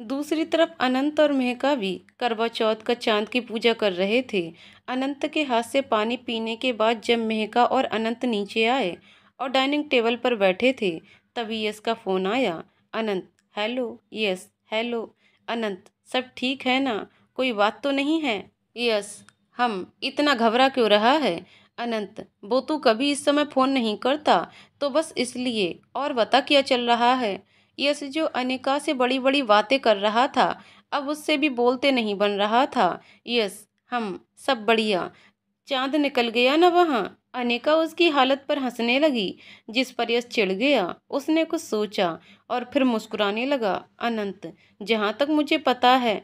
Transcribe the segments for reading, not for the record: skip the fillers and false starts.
दूसरी तरफ अनंत और मेहका भी करवा चौथ का चांद की पूजा कर रहे थे। अनंत के हाथ से पानी पीने के बाद जब मेहका और अनंत नीचे आए और डाइनिंग टेबल पर बैठे थे, तभी यश का फोन आया। Anant, hello. Yes, hello. Anant, सब ठीक है ना? कोई बात तो नहीं है? यस, हम इतना घबरा क्यों रहा है? अनंत, वो तू कभी इस समय फोन नहीं करता, तो बस इसलिए। और बता क्या चल रहा है? यश, जो अनिका से बड़ी बड़ी बातें कर रहा था, अब उससे भी बोलते नहीं बन रहा था। यश, हम सब बढ़िया। चांद निकल गया ना वहाँ? अनिका उसकी हालत पर हंसने लगी, जिस पर यश चिढ़ गया। उसने कुछ सोचा और फिर मुस्कुराने लगा। अनंत, जहाँ तक मुझे पता है,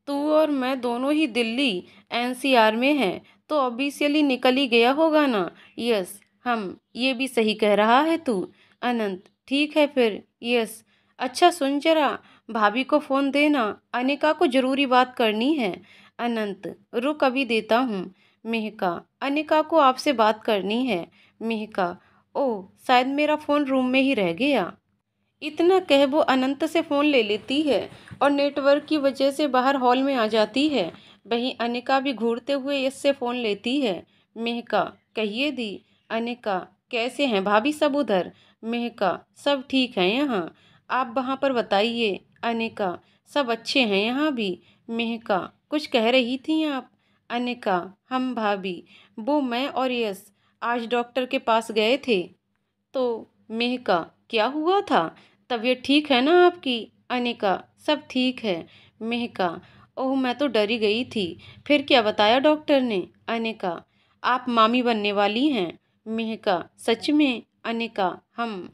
तू और मैं दोनों ही दिल्ली एनसीआर में हैं, तो ऑब्वियसली निकल ही गया होगा ना? यस, हम ये भी सही कह रहा है तू। अनंत, ठीक है फिर। यस, अच्छा सुन जरा, भाभी को फ़ोन देना, अनिका को ज़रूरी बात करनी है। अनंत, रुक अभी देता हूँ। मेहका, अनिका को आपसे बात करनी है। मेहका, ओह शायद मेरा फ़ोन रूम में ही रह गया। इतना कह वो अनंत से फ़ोन ले लेती है और नेटवर्क की वजह से बाहर हॉल में आ जाती है। वहीं अनिका भी घूरते हुए यश से फ़ोन लेती है। मेहका, कहिए दी। अनिका, कैसे हैं भाभी सब उधर? मेहका, सब ठीक है यहाँ, आप वहाँ पर बताइए। अनिका, सब अच्छे हैं यहाँ भी। मेहका, कुछ कह रही थी आप? अनिका, हम भाभी, वो मैं और यश आज डॉक्टर के पास गए थे। तो मेहका, क्या हुआ था? तबीयत ठीक है ना आपकी? अनिका, सब ठीक है। मेहका, ओह मैं तो डरी गई थी, फिर क्या बताया डॉक्टर ने? अनिका, आप मामी बनने वाली हैं। मेहका, सच में? अनिका, हम।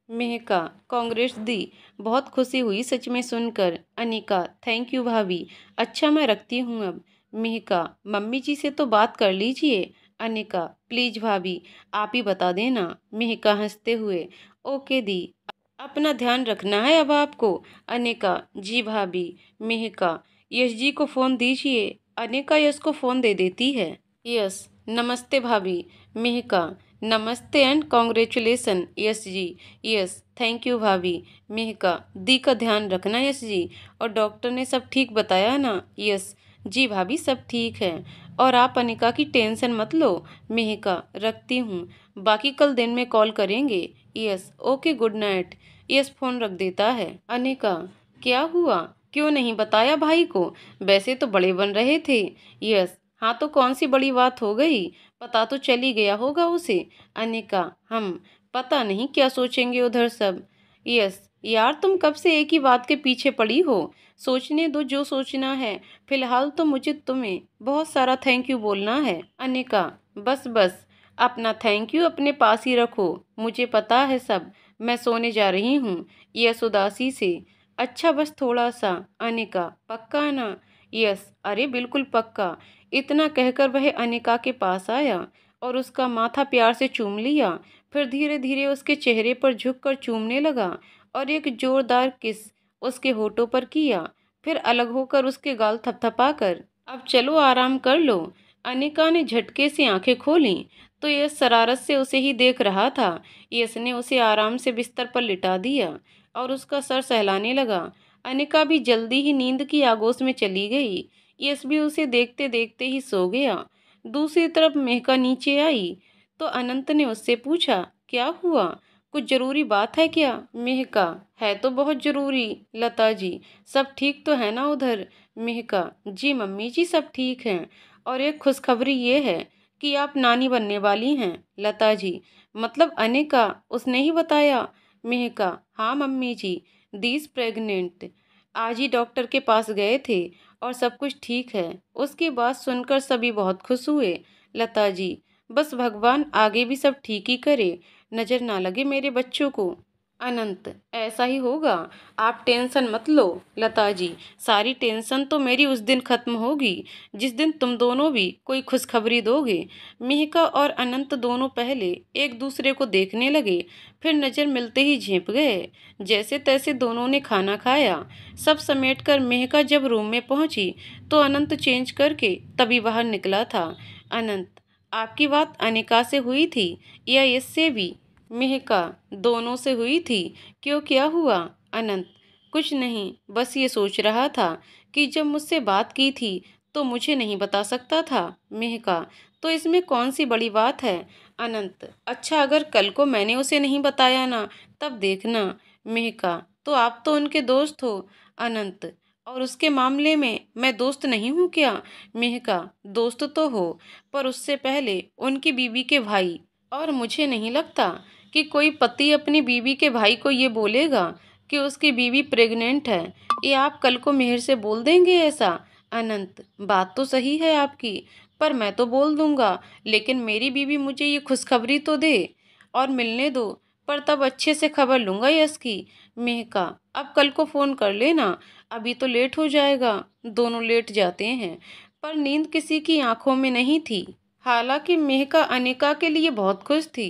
मेहका, कांग्रेस दी, बहुत खुशी हुई सच में सुनकर। अनिका, थैंक यू भाभी। अच्छा मैं रखती हूँ अब। मेहका, मम्मी जी से तो बात कर लीजिए। अनिका, प्लीज भाभी, आप ही बता देना। मेहका हंसते हुए, ओके दी, अपना ध्यान रखना है अब आपको। अनिका, जी भाभी। मेहका, यश जी को फ़ोन दीजिए। अनिका यश को फ़ोन दे देती है। यस, नमस्ते भाभी। मेहका, नमस्ते and congratulation Yash ji. Yes, thank you भाभी। मेहका, दी का ध्यान रखना यश जी। और डॉक्टर ने सब ठीक बताया ना? यस, जी भाभी, सब ठीक है। और आप अनिका की टेंशन मत लो। मेहका, रखती हूँ, बाकी कल दिन में कॉल करेंगे। Yes, okay, good night. Yes phone रख देता है। अनिका, क्या हुआ? क्यों नहीं बताया भाई को? वैसे तो बड़े बन रहे थे। यस, हाँ तो कौन सी बड़ी बात हो गई? पता तो चल ही गया होगा उसे। अनिका, हम पता नहीं क्या सोचेंगे उधर सब। यस, यार तुम कब से एक ही बात के पीछे पड़ी हो? सोचने दो जो सोचना है। फिलहाल तो मुझे तुम्हें बहुत सारा थैंक यू बोलना है। अनिका, बस बस, अपना थैंक यू अपने पास ही रखो, मुझे पता है सब। मैं सोने जा रही हूँ। यस उदासी से, अच्छा बस थोड़ा सा। अनिका, पक्का ना? यस, अरे बिल्कुल पक्का। इतना कहकर वह अनिका के पास आया और उसका माथा प्यार से चूम लिया। फिर धीरे धीरे उसके चेहरे पर झुककर चूमने लगा और एक जोरदार किस उसके होठों पर किया। फिर अलग होकर उसके गाल थपथपाकर, अब चलो आराम कर लो। अनिका ने झटके से आंखें खोलीं तो यश शरारत से उसे ही देख रहा था। यश ने उसे आराम से बिस्तर पर लिटा दिया और उसका सर सहलाने लगा। अनिका भी जल्दी ही नींद की आगोश में चली गई। यश भी उसे देखते देखते ही सो गया। दूसरी तरफ मेहका नीचे आई तो अनंत ने उससे पूछा, क्या हुआ? कुछ जरूरी बात है क्या? मेहका, है तो बहुत जरूरी। लता जी, सब ठीक तो है ना उधर? मेहका, जी मम्मी जी, सब ठीक हैं। और एक खुशखबरी ये है कि आप नानी बनने वाली हैं। लता जी, मतलब अनिका, उसने ही बताया? मेहका, हाँ मम्मी जी, दीज प्रेग्नेंट। आज ही डॉक्टर के पास गए थे और सब कुछ ठीक है। उसकी बात सुनकर सभी बहुत खुश हुए। लता जी, बस भगवान आगे भी सब ठीक ही करे, नज़र ना लगे मेरे बच्चों को। अनंत, ऐसा ही होगा, आप टेंशन मत लो। लता जी, सारी टेंशन तो मेरी उस दिन खत्म होगी जिस दिन तुम दोनों भी कोई खुशखबरी दोगे। मेहका और अनंत दोनों पहले एक दूसरे को देखने लगे, फिर नज़र मिलते ही झेंप गए। जैसे तैसे दोनों ने खाना खाया। सब समेटकर मेहका जब रूम में पहुंची तो अनंत चेंज करके तभी बाहर निकला था। अनंत, आपकी बात अनिका से हुई थी या इससे भी? मेहका, दोनों से हुई थी। क्यों, क्या हुआ? अनंत, कुछ नहीं, बस ये सोच रहा था कि जब मुझसे बात की थी तो मुझे नहीं बता सकता था। मेहका, तो इसमें कौन सी बड़ी बात है? अनंत, अच्छा अगर कल को मैंने उसे नहीं बताया ना, तब देखना। मेहका, तो आप तो उनके दोस्त हो। अनंत, और उसके मामले में मैं दोस्त नहीं हूँ क्या? मेहका, दोस्त तो हो, पर उससे पहले उनकी बीवी के भाई। और मुझे नहीं लगता कि कोई पति अपनी बीवी के भाई को ये बोलेगा कि उसकी बीवी प्रेग्नेंट है। ये आप कल को मेहर से बोल देंगे ऐसा? अनंत, बात तो सही है आपकी, पर मैं तो बोल दूंगा, लेकिन मेरी बीवी मुझे ये खुशखबरी तो दे और मिलने दो, पर तब अच्छे से खबर लूंगा यश की। मेहका, अब कल को फोन कर लेना, अभी तो लेट हो जाएगा। दोनों लेट जाते हैं, पर नींद किसी की आंखों में नहीं थी। हालांकि मेहका अनिका के लिए बहुत खुश थी,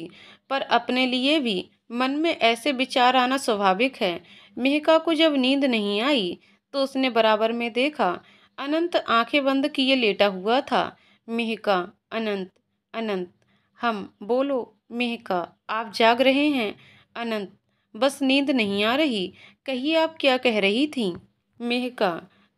पर अपने लिए भी मन में ऐसे विचार आना स्वाभाविक है। मेहका को जब नींद नहीं आई तो उसने बराबर में देखा, अनंत आंखें बंद किए लेटा हुआ था। मेहका, अनंत, अनंत, हम बोलो। मेहका, आप जाग रहे हैं? अनंत, बस नींद नहीं आ रही, कहिए आप क्या कह रही थी? मेहका,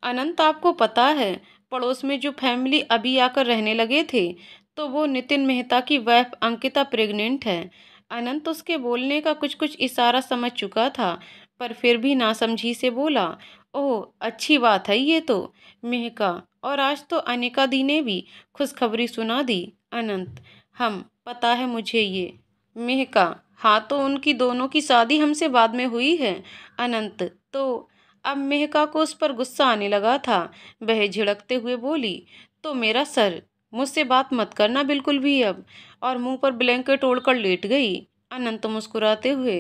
अनंत आपको पता है, पड़ोस में जो फैमिली अभी आकर रहने लगे थे, तो वो नितिन मेहता की वाइफ अंकिता प्रेग्नेंट है। अनंत उसके बोलने का कुछ कुछ इशारा समझ चुका था, पर फिर भी नासमझी से बोला, ओह अच्छी बात है ये तो। मेहका, और आज तो अनिका दी ने भी खुशखबरी सुना दी। अनंत, हम पता है मुझे ये। मेहका, हाँ तो उनकी दोनों की शादी हमसे बाद में हुई है। अनंत, तो अब मेहका को उस पर गुस्सा आने लगा था। वह झिड़कते हुए बोली, तो मेरा सर, मुझसे बात मत करना बिल्कुल भी अब, और मुंह पर ब्लैंकेट ओढ़कर लेट गई। अनंत मुस्कुराते हुए,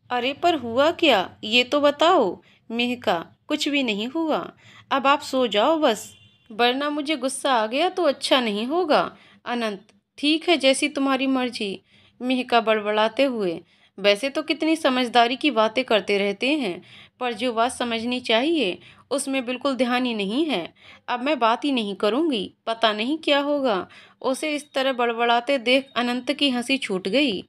अरे पर हुआ क्या, ये तो बताओ। मेहका, कुछ भी नहीं हुआ, अब आप सो जाओ बस, वरना मुझे गुस्सा आ गया तो अच्छा नहीं होगा। अनंत, ठीक है जैसी तुम्हारी मर्जी। मेहका बड़बड़ाते हुए, वैसे तो कितनी समझदारी की बातें करते रहते हैं, पर जो बात समझनी चाहिए उसमें बिल्कुल ध्यान ही नहीं है। अब मैं बात ही नहीं करूंगी, पता नहीं क्या होगा। उसे इस तरह बड़बड़ाते देख अनंत की हंसी छूट गई।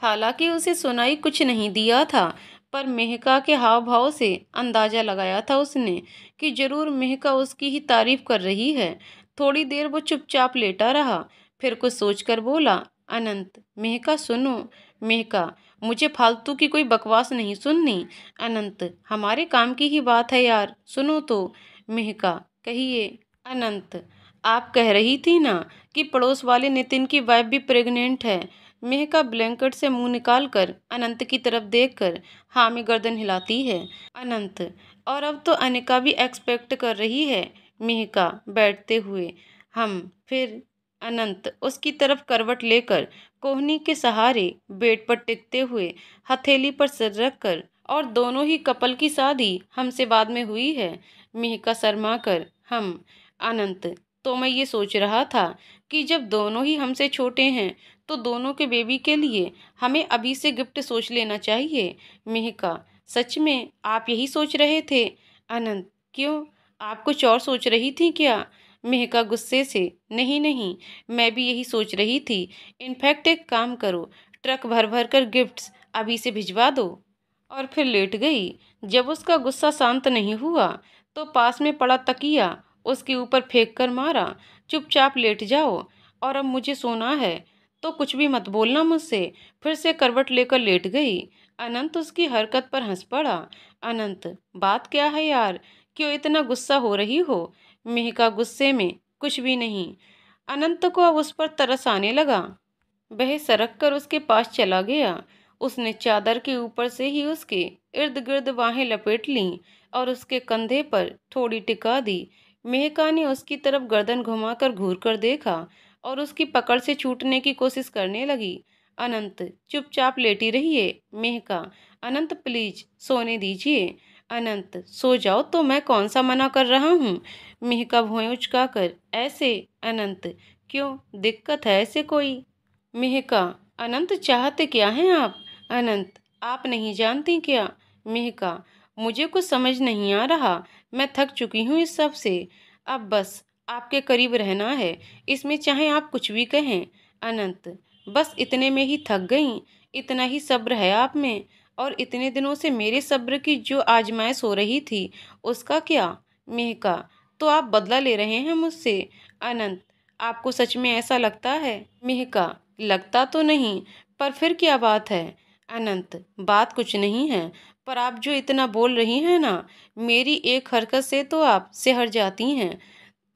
हालांकि उसे सुनाई कुछ नहीं दिया था, पर मेहका के हाव भाव से अंदाजा लगाया था उसने कि जरूर मेहका उसकी ही तारीफ कर रही है। थोड़ी देर वो चुपचाप लेटा रहा, फिर कुछ सोचकर बोला, अनंत, मेहका सुनो। मेहका, मुझे फालतू की कोई बकवास नहीं सुननी। अनंत, हमारे काम की ही बात है यार, सुनो तो। मेहका, कहिए। अनंत, आप कह रही थी ना कि पड़ोस वाले नितिन की वाइफ भी प्रेग्नेंट है। मेहका ब्लैंकेट से मुंह निकालकर अनंत की तरफ देखकर हाँ में गर्दन हिलाती है। अनंत, और अब तो अनिका भी एक्सपेक्ट कर रही है। मेहका बैठते हुए, हम फिर। अनंत उसकी तरफ करवट लेकर कोहनी के सहारे बेड पर टिकते हुए हथेली पर सिर रखकर, और दोनों ही कपल की शादी हमसे बाद में हुई है। मेहका शर्मा कर, हम। अनंत, तो मैं ये सोच रहा था कि जब दोनों ही हमसे छोटे हैं तो दोनों के बेबी के लिए हमें अभी से गिफ्ट सोच लेना चाहिए। मेहका, सच में आप यही सोच रहे थे? अनंत, क्यों, आप कुछ और सोच रही थी क्या? मेहका गुस्से से, नहीं नहीं, मैं भी यही सोच रही थी। इनफैक्ट एक काम करो, ट्रक भर भर कर गिफ्ट्स अभी से भिजवा दो। और फिर लेट गई। जब उसका गुस्सा शांत नहीं हुआ तो पास में पड़ा तकिया उसके ऊपर फेंक कर मारा, चुपचाप लेट जाओ, और अब मुझे सोना है तो कुछ भी मत बोलना मुझसे। फिर से करवट लेकर लेट गई। अनंत उसकी हरकत पर हंस पड़ा। अनंत, बात क्या है यार, क्यों इतना गुस्सा हो रही हो? मेहका गुस्से में, कुछ भी नहीं। अनंत को अब उस पर तरस आने लगा। वह सरक कर उसके पास चला गया। उसने चादर के ऊपर से ही उसके इर्द गिर्द बाहें लपेट लीं और उसके कंधे पर थोड़ी टिका दी। मेहका ने उसकी तरफ गर्दन घुमाकर घूर कर देखा और उसकी पकड़ से छूटने की कोशिश करने लगी। अनंत, चुपचाप लेटी रहिए। मेहका, अनंत प्लीज सोने दीजिए। अनंत, सो जाओ तो मैं कौन सा मना कर रहा हूँ? मेहका भौं उचकाकर, ऐसे? अनंत, क्यों, दिक्कत है ऐसे कोई? मेहका, अनंत चाहते क्या हैं आप? अनंत, आप नहीं जानती क्या? मेहका, मुझे कुछ समझ नहीं आ रहा, मैं थक चुकी हूँ इस सब से, अब बस आपके करीब रहना है, इसमें चाहे आप कुछ भी कहें। अनंत, बस इतने में ही थक गई, इतना ही सब्र है आप में? और इतने दिनों से मेरे सब्र की जो आजमाइश हो रही थी, उसका क्या? मेहका, तो आप बदला ले रहे हैं मुझसे? अनंत, आपको सच में ऐसा लगता है? मेहका, लगता तो नहीं, पर फिर क्या बात है? अनंत, बात कुछ नहीं है, पर आप जो इतना बोल रही हैं ना, मेरी एक हरकत से तो आप सिहर जाती हैं।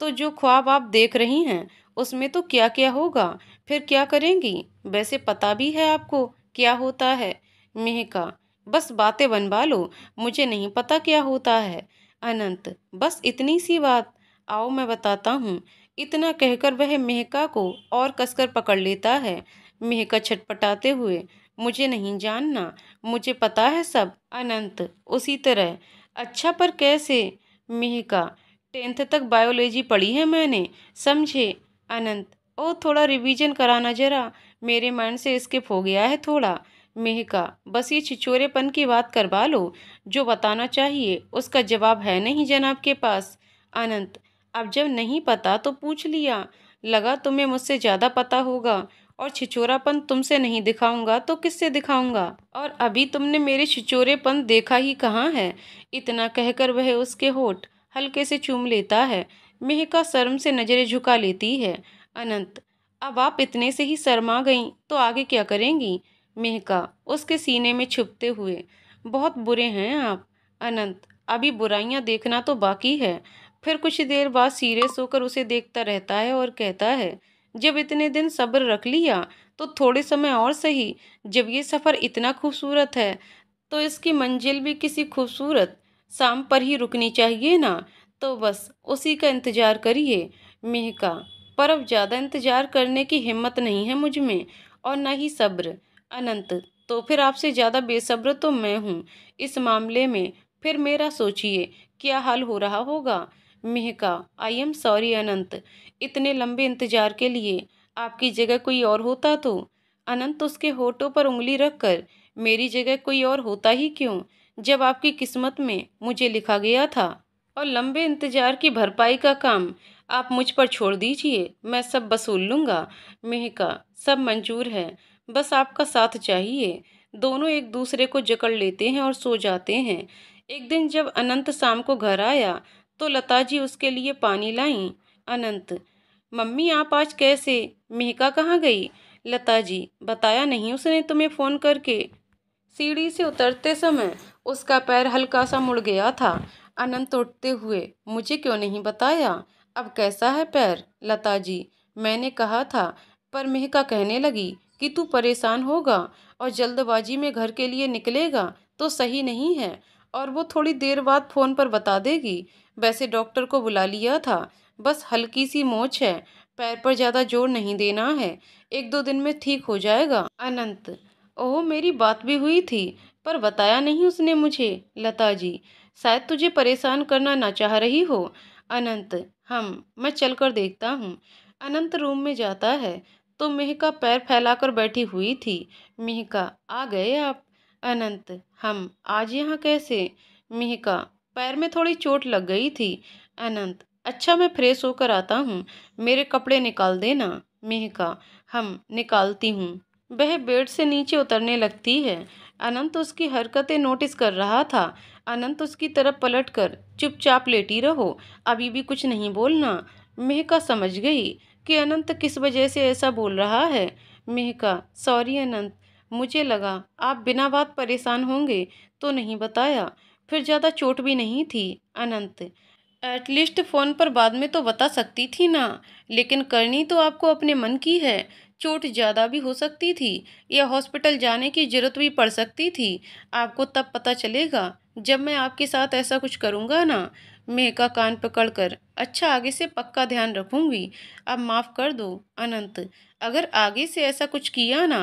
तो जो ख्वाब आप देख रही हैं, उसमें तो क्या क्या होगा? फिर क्या करेंगी? वैसे पता भी है आपको क्या होता है? मेहका, बस बातें बनवा लो, मुझे नहीं पता क्या होता है। अनंत, बस इतनी सी बात? आओ मैं बताता हूँ। इतना कहकर वह मेहका को और कसकर पकड़ लेता है। मेहका छटपटाते हुए, मुझे नहीं जानना, मुझे पता है सब। अनंत, उसी तरह? अच्छा, पर कैसे? मेहका, 10th तक बायोलॉजी पढ़ी है मैंने, समझे? अनंत, ओ थोड़ा रिवीजन कराना जरा, मेरे माइंड से स्किप हो गया है थोड़ा। मेहका, बस ये छिछोरेपन की बात करवा लो, जो बताना चाहिए उसका जवाब है नहीं जनाब के पास। अनंत, अब जब नहीं पता तो पूछ लिया, लगा तुम्हें मुझसे ज़्यादा पता होगा, और छिछोरापन तुमसे नहीं दिखाऊंगा तो किससे दिखाऊंगा? और अभी तुमने मेरे छिछोरेपन देखा ही कहाँ है? इतना कहकर वह उसके होठ हल्के से चूम लेता है। मेहका शर्म से नजरें झुका लेती है। अनंत, अब आप इतने से ही शर्मा गईं तो आगे क्या करेंगी? मेहका उसके सीने में छुपते हुए, बहुत बुरे हैं आप। अनंत, अभी बुराइयां देखना तो बाकी है। फिर कुछ देर बाद सीरियस होकर उसे देखता रहता है और कहता है, जब इतने दिन सब्र रख लिया तो थोड़े समय और सही। जब ये सफ़र इतना खूबसूरत है तो इसकी मंजिल भी किसी खूबसूरत शाम पर ही रुकनी चाहिए ना? तो बस उसी का इंतजार करिए। मेहका, पर अब ज़्यादा इंतजार करने की हिम्मत नहीं है मुझ में, और न ही सब्र। अनंत, तो फिर आपसे ज़्यादा बेसब्र तो मैं हूँ इस मामले में। फिर मेरा सोचिए क्या हाल हो रहा होगा? मेहका, आई एम सॉरी अनंत, इतने लंबे इंतजार के लिए। आपकी जगह कोई और होता तो? अनंत उसके होठों पर उंगली रखकर, मेरी जगह कोई और होता ही क्यों, जब आपकी किस्मत में मुझे लिखा गया था। और लंबे इंतजार की भरपाई का काम आप मुझ पर छोड़ दीजिए, मैं सब वसूल लूँगा। मेहका, सब मंजूर है, बस आपका साथ चाहिए। दोनों एक दूसरे को जकड़ लेते हैं और सो जाते हैं। एक दिन जब अनंत शाम को घर आया तो लता जी उसके लिए पानी लाईं। अनंत, मम्मी आप आज कैसे? मेहका कहाँ गई? लता जी, बताया नहीं उसने तुम्हें फ़ोन करके? सीढ़ी से उतरते समय उसका पैर हल्का सा मुड़ गया था। अनंत उठते हुए, मुझे क्यों नहीं बताया? अब कैसा है पैर? लता जी, मैंने कहा था, पर मेहका कहने लगी कि तू परेशान होगा और जल्दबाजी में घर के लिए निकलेगा तो सही नहीं है, और वो थोड़ी देर बाद फ़ोन पर बता देगी। वैसे डॉक्टर को बुला लिया था, बस हल्की सी मोच है, पैर पर ज़्यादा जोर नहीं देना है, 1-2 दिन में ठीक हो जाएगा। अनंत, ओह मेरी बात भी हुई थी, पर बताया नहीं उसने मुझे। लता जी, शायद तुझे परेशान करना ना चाह रही हो। अनंत, मैं चल कर देखता हूँ। अनंत रूम में जाता है तो मेहका पैर फैलाकर बैठी हुई थी। मेहका, आ गए आप? अनंत, आज यहाँ कैसे? मेहका, पैर में थोड़ी चोट लग गई थी। अनंत, अच्छा मैं फ्रेश होकर आता हूँ, मेरे कपड़े निकाल देना। मेहका, निकालती हूँ। वह बेड से नीचे उतरने लगती है। अनंत उसकी हरकतें नोटिस कर रहा था। अनंत उसकी तरफ पलटकर, चुपचाप लेटी रहो, अभी भी कुछ नहीं बोलना। मेहका समझ गई कि अनंत किस वजह से ऐसा बोल रहा है। मेहका, सॉरी अनंत, मुझे लगा आप बिना बात परेशान होंगे तो नहीं बताया, फिर ज़्यादा चोट भी नहीं थी। अनंत, एटलीस्ट फ़ोन पर बाद में तो बता सकती थी ना, लेकिन करनी तो आपको अपने मन की है। चोट ज़्यादा भी हो सकती थी, या हॉस्पिटल जाने की ज़रूरत भी पड़ सकती थी। आपको तब पता चलेगा जब मैं आपके साथ ऐसा कुछ करूँगा ना। मेहका कान पकड़कर, अच्छा आगे से पक्का ध्यान रखूँगी, अब माफ़ कर दो अनंत, अगर आगे से ऐसा कुछ किया ना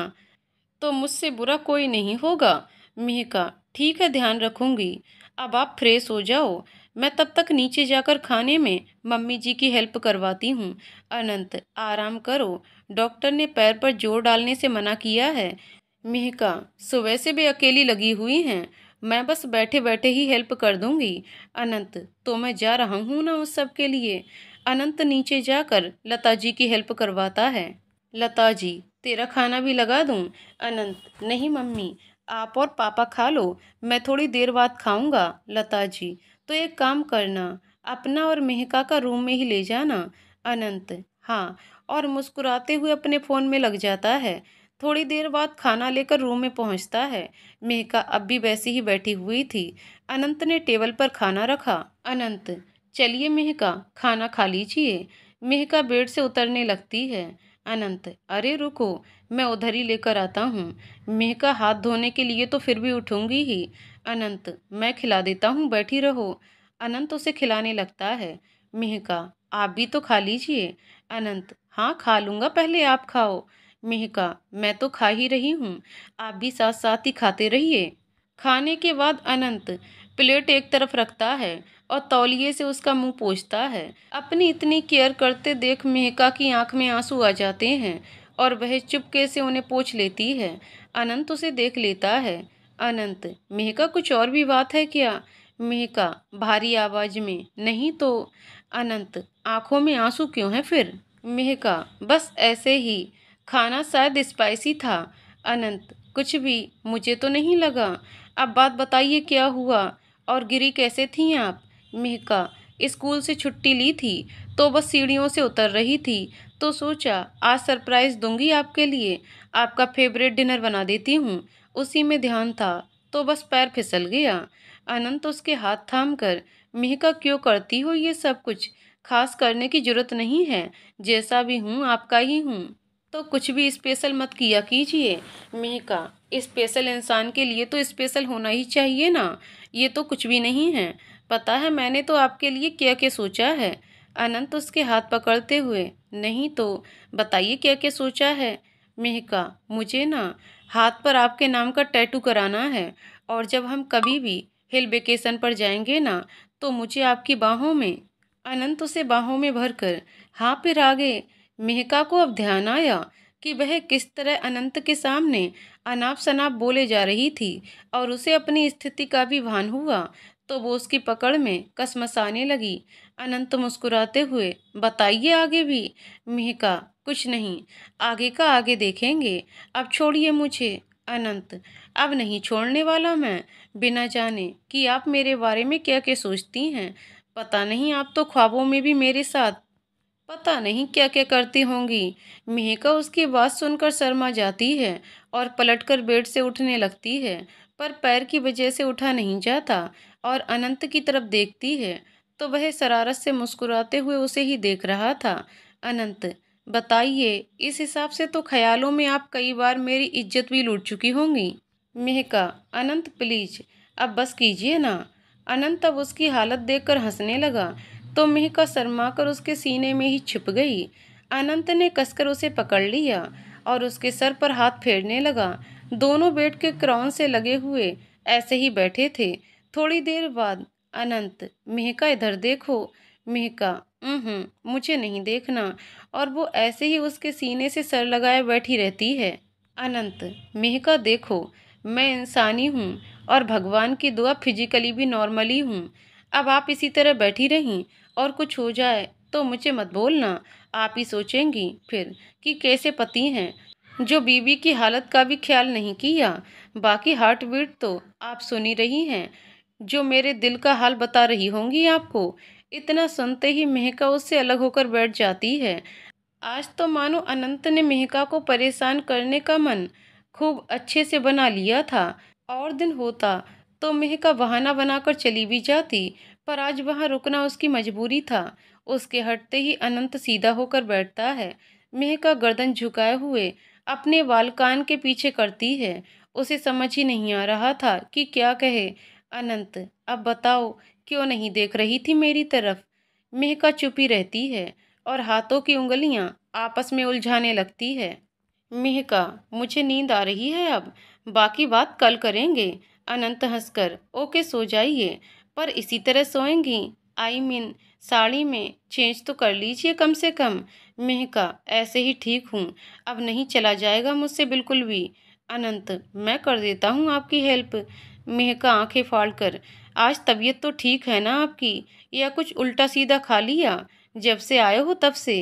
तो मुझसे बुरा कोई नहीं होगा। मेहका, ठीक है ध्यान रखूंगी, अब आप फ्रेश हो जाओ, मैं तब तक नीचे जाकर खाने में मम्मी जी की हेल्प करवाती हूँ। अनंत, आराम करो, डॉक्टर ने पैर पर जोर डालने से मना किया है। मेहका, सुबह से भी अकेली लगी हुई हैं, मैं बस बैठे बैठे ही हेल्प कर दूंगी। अनंत, तो मैं जा रहा हूँ ना उस सब के लिए। अनंत नीचे जाकर लता जी की हेल्प करवाता है। लता जी, तेरा खाना भी लगा दूं? अनंत, नहीं मम्मी, आप और पापा खा लो, मैं थोड़ी देर बाद खाऊंगा। लता जी, तो एक काम करना, अपना और मेहका का रूम में ही ले जाना। अनंत, हाँ, और मुस्कुराते हुए अपने फ़ोन में लग जाता है। थोड़ी देर बाद खाना लेकर रूम में पहुंचता है। मेहका अब भी वैसी ही बैठी हुई थी। अनंत ने टेबल पर खाना रखा। अनंत, चलिए मेहका, खाना खा लीजिए। मेहका बेड से उतरने लगती है। अनंत, अरे रुको, मैं उधर ही लेकर आता हूँ। मेहका हाथ धोने के लिए तो फिर भी उठूंगी ही। अनंत, मैं खिला देता हूँ, बैठी रहो। अनंत उसे खिलाने लगता है। मेहका, आप भी तो खा लीजिए। अनंत, हाँ खा लूंगा, पहले आप खाओ। मेहका, मैं तो खा ही रही हूँ, आप भी साथ साथ ही खाते रहिए। खाने के बाद अनंत प्लेट एक तरफ रखता है और तौलिए से उसका मुंह पोंछता है। अपनी इतनी केयर करते देख मेहका की आंख में आंसू आ जाते हैं और वह चुपके से उन्हें पोंछ लेती है। अनंत उसे देख लेता है। अनंत, मेहका कुछ और भी बात है क्या? मेहका भारी आवाज में, नहीं तो। अनंत, आंखों में आंसू क्यों है फिर? मेहका, बस ऐसे ही, खाना शायद स्पाइसी था। अनंत, कुछ भी, मुझे तो नहीं लगा। अब बात बताइए, क्या हुआ और गिरी कैसे थी आप? मेहका, स्कूल से छुट्टी ली थी तो बस सीढ़ियों से उतर रही थी तो सोचा आज सरप्राइज दूंगी आपके लिए, आपका फेवरेट डिनर बना देती हूँ। उसी में ध्यान था तो बस पैर फिसल गया। अनंत उसके हाथ थाम कर, मेहका क्यों करती हो ये सब कुछ? खास करने की जरूरत नहीं है, जैसा भी हूँ आपका ही हूँ, तो कुछ भी स्पेशल मत किया कीजिए। मेहका, स्पेशल इंसान के लिए तो स्पेशल होना ही चाहिए ना, ये तो कुछ भी नहीं है। पता है मैंने तो आपके लिए क्या क्या सोचा है। अनंत उसके हाथ पकड़ते हुए, नहीं तो, बताइए क्या क्या सोचा है। मेहका, मुझे ना हाथ पर आपके नाम का टैटू कराना है और जब हम कभी भी हिल वेकेशन पर जाएंगे ना तो मुझे आपकी बाहों में। अनंत उसे बाहों में भरकर हाँ फिर आगे। मेहका को अब ध्यान आया कि वह किस तरह अनंत के सामने अनाप शनाप बोले जा रही थी और उसे अपनी स्थिति का भी भान हुआ तो वो उसकी पकड़ में कसमसाने लगी। अनंत मुस्कुराते हुए, बताइए आगे भी। मेहका, कुछ नहीं, आगे का आगे देखेंगे, अब छोड़िए मुझे। अनंत, अब नहीं छोड़ने वाला मैं, बिना जाने कि आप मेरे बारे में क्या क्या सोचती हैं। पता नहीं, आप तो ख्वाबों में भी मेरे साथ पता नहीं क्या क्या करती होंगी। मेहका उसकी बात सुनकर शर्मा जाती है और पलटकर बेड से उठने लगती है, पर पैर की वजह से उठा नहीं जाता और अनंत की तरफ देखती है तो वह शरारत से मुस्कुराते हुए उसे ही देख रहा था। अनंत, बताइए, इस हिसाब से तो ख्यालों में आप कई बार मेरी इज्जत भी लूट चुकी होंगी। मेहका, अनंत प्लीज, अब बस कीजिए ना। अनंत अब उसकी हालत देखकर हंसने लगा तो मेहका शर्मा कर उसके सीने में ही छिप गई। अनंत ने कसकर उसे पकड़ लिया और उसके सर पर हाथ फेरने लगा। दोनों बेड के क्राउन से लगे हुए ऐसे ही बैठे थे। थोड़ी देर बाद अनंत, मेहका इधर देखो। मेहका, मुझे नहीं देखना, और वो ऐसे ही उसके सीने से सर लगाए बैठी रहती है। अनंत, मेहका देखो, मैं इंसानी हूँ और भगवान की दुआ फिजिकली भी नॉर्मली हूँ। अब आप इसी तरह बैठी रहीं और कुछ हो जाए तो मुझे मत बोलना। आप ही सोचेंगी फिर कि कैसे पति हैं जो बीवी की हालत का भी ख्याल नहीं किया। बाकी हार्ट बीट तो आप सुन ही रही हैं, जो मेरे दिल का हाल बता रही होंगी आपको। इतना सुनते ही मेहका उससे अलग होकर बैठ जाती है। आज तो मानो अनंत ने मेहका को परेशान करने का मन खूब अच्छे से बना लिया था। और दिन होता तो मेहका बहाना बनाकर चली भी जाती, पर आज वहां रुकना उसकी मजबूरी था। उसके हटते ही अनंत सीधा होकर बैठता है। मेहका गर्दन झुकाए हुए अपने बाल कान के पीछे करती है। उसे समझ ही नहीं आ रहा था कि क्या कहे। अनंत, अब बताओ, क्यों नहीं देख रही थी मेरी तरफ? मेहका चुपी रहती है और हाथों की उंगलियां आपस में उलझाने लगती है। मेहका, मुझे नींद आ रही है अब, बाकी बात कल करेंगे। अनंत हंसकर, ओके सो जाइए, पर इसी तरह सोएंगी? साड़ी में चेंज तो कर लीजिए कम से कम। मेहका, ऐसे ही ठीक हूँ, अब नहीं चला जाएगा मुझसे बिल्कुल भी। अनंत, मैं कर देता हूँ आपकी हेल्प। मेहका आंखें फाड़कर, आज तबीयत तो ठीक है ना आपकी, या कुछ उल्टा सीधा खा लिया जब से आए हो तब से?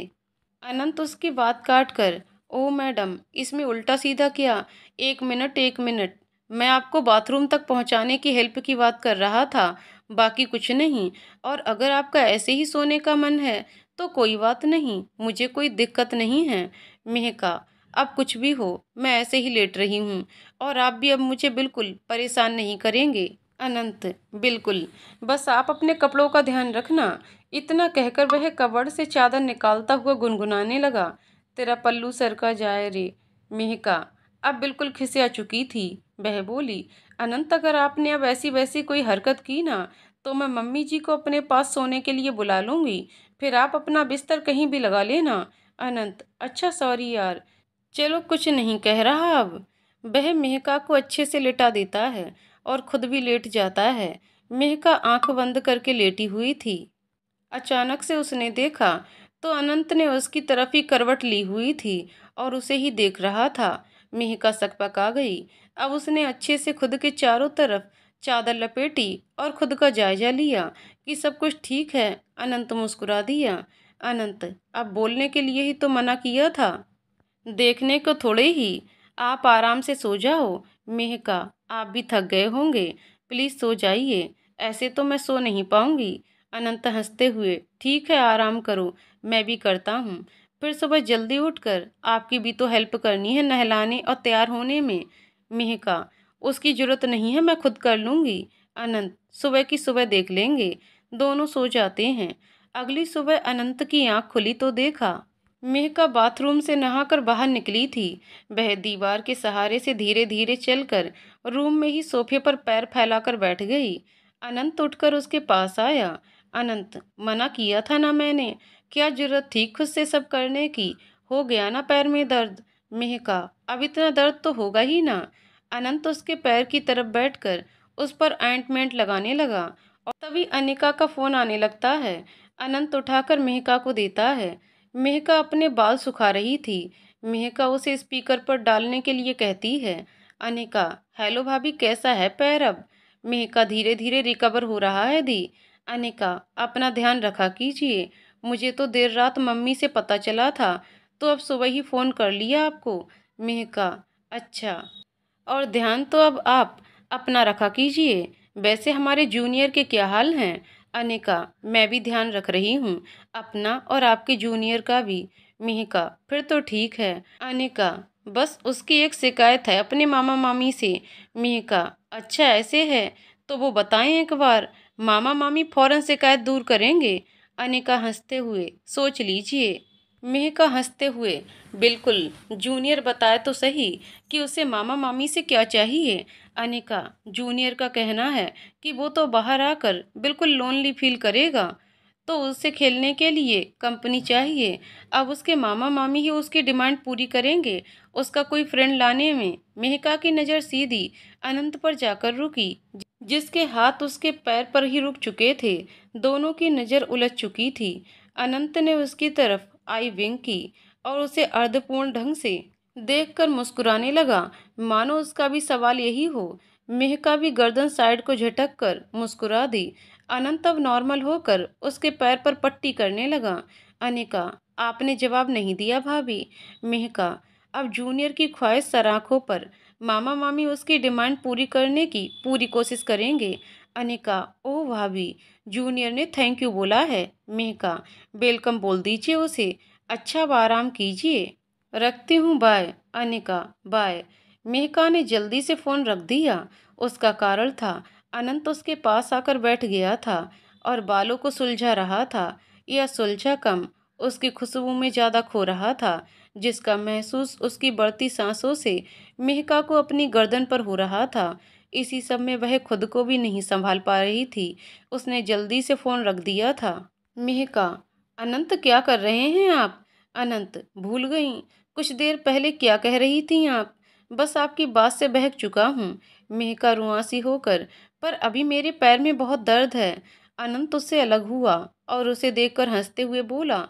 अनंत उसकी बात काट कर, ओ मैडम, इसमें उल्टा सीधा क्या? एक मिनट एक मिनट, मैं आपको बाथरूम तक पहुंचाने की हेल्प की बात कर रहा था, बाकी कुछ नहीं। और अगर आपका ऐसे ही सोने का मन है तो कोई बात नहीं, मुझे कोई दिक्कत नहीं है। मेहका, अब कुछ भी हो, मैं ऐसे ही लेट रही हूँ और आप भी अब मुझे बिल्कुल परेशान नहीं करेंगे। अनंत, बिल्कुल, बस आप अपने कपड़ों का ध्यान रखना। इतना कहकर वह कबर्ड से चादर निकालता हुआ गुनगुनाने लगा, तेरा पल्लू सरका जाए रे। मेहका अब बिल्कुल खिसिया चुकी थी। वह बोली, अनंत, अगर आपने अब ऐसी वैसी कोई हरकत की ना तो मैं मम्मी जी को अपने पास सोने के लिए बुला लूंगी, फिर आप अपना बिस्तर कहीं भी लगा लेना। अनंत, अच्छा सॉरी यार, चलो कुछ नहीं कह रहा अब। वह मेहका को अच्छे से लेटा देता है और खुद भी लेट जाता है। मेहका आंख बंद करके लेटी हुई थी। अचानक से उसने देखा तो अनंत ने उसकी तरफ ही करवट ली हुई थी और उसे ही देख रहा था। मेहका सकपका गई। अब उसने अच्छे से खुद के चारों तरफ चादर लपेटी और खुद का जायजा लिया कि सब कुछ ठीक है। अनंत मुस्कुरा दिया। अनंत, अब बोलने के लिए ही तो मना किया था, देखने को थोड़े ही। आप आराम से सो जाओ। मेहका, आप भी थक गए होंगे, प्लीज सो जाइए, ऐसे तो मैं सो नहीं पाऊंगी। अनंत हंसते हुए, ठीक है आराम करो, मैं भी करता हूँ। फिर सुबह जल्दी उठकर आपकी भी तो हेल्प करनी है नहलाने और तैयार होने में। मेहका, उसकी जरूरत नहीं है, मैं खुद कर लूंगी। अनंत, सुबह की सुबह देख लेंगे। दोनों सो जाते हैं। अगली सुबह अनंत की आंख खुली तो देखा मेहका बाथरूम से नहाकर बाहर निकली थी। वह दीवार के सहारे से धीरे धीरे चलकर रूम में ही सोफे पर पैर फैलाकर बैठ गई। अनंत उठकर उसके पास आया। अनंत, मना किया था ना मैंने, क्या जरूरत थी खुद से सब करने की, हो गया ना पैर में दर्द। मेहका, अब इतना दर्द तो होगा ही ना। अनंत उसके पैर की तरफ बैठकर उस पर ऑइंटमेंट लगाने लगा और तभी अनिका का फोन आने लगता है। अनंत उठाकर मेहका को देता है। मेहका अपने बाल सुखा रही थी। मेहका उसे स्पीकर पर डालने के लिए कहती है। अनिका, हेलो भाभी, कैसा है पैर अब। मेहका, धीरे धीरे रिकवर हो रहा है दी। अनिका, अपना ध्यान रखा कीजिए, मुझे तो देर रात मम्मी से पता चला था तो अब सुबह ही फ़ोन कर लिया आपको। मेहका, अच्छा, और ध्यान तो अब आप अपना रखा कीजिए। वैसे हमारे जूनियर के क्या हाल हैं। अनिका, मैं भी ध्यान रख रही हूँ, अपना और आपके जूनियर का भी। मिहिका, फिर तो ठीक है। अनिका, बस उसकी एक शिकायत है अपने मामा मामी से। मिहिका, अच्छा ऐसे है, तो वो बताएं एक बार, मामा मामी फौरन शिकायत दूर करेंगे। अनिका हंसते हुए, सोच लीजिए। मेहका हंसते हुए, बिल्कुल, जूनियर बताए तो सही कि उसे मामा मामी से क्या चाहिए। अनिका, जूनियर का कहना है कि वो तो बाहर आकर बिल्कुल लोनली फील करेगा, तो उससे खेलने के लिए कंपनी चाहिए। अब उसके मामा मामी ही उसकी डिमांड पूरी करेंगे, उसका कोई फ्रेंड लाने में। मेहका की नज़र सीधी अनंत पर जाकर रुकी, जिसके हाथ उसके पैर पर ही रुक चुके थे। दोनों की नज़र उलझ चुकी थी। अनंत ने उसकी तरफ आई विंक की और उसे अर्धपूर्ण ढंग से देखकर मुस्कुराने लगा, मानो उसका भी सवाल यही हो। मेहका भी गर्दन साइड को झटक कर मुस्कुरा दी। अनंत अब नॉर्मल होकर उसके पैर पर पट्टी करने लगा। अनिका, आपने जवाब नहीं दिया भाभी। मेहका, अब जूनियर की ख्वाहिश सराखों पर, मामा मामी उसकी डिमांड पूरी करने की पूरी कोशिश करेंगे। अनिका, ओ भाभी, जूनियर ने थैंक यू बोला है। मेहका, वेलकम बोल दीजिए उसे। अच्छा, अब आराम कीजिए, रखती हूँ, बाय। अनिका, बाय। मेहका ने जल्दी से फ़ोन रख दिया। उसका कारण था, अनंत उसके पास आकर बैठ गया था और बालों को सुलझा रहा था, या सुलझा कम, उसकी खुशबू में ज़्यादा खो रहा था, जिसका महसूस उसकी बढ़ती सांसों से मेहका को अपनी गर्दन पर हो रहा था। इसी सब में वह खुद को भी नहीं संभाल पा रही थी। उसने जल्दी से फ़ोन रख दिया था। मेहका, अनंत, क्या कर रहे हैं आप। अनंत, भूल गई, कुछ देर पहले क्या कह रही थी आप। बस आपकी बात से बहक चुका हूँ। मेहका रुआंसी होकर, पर अभी मेरे पैर में बहुत दर्द है। अनंत उससे अलग हुआ और उसे देखकर हंसते हुए बोला,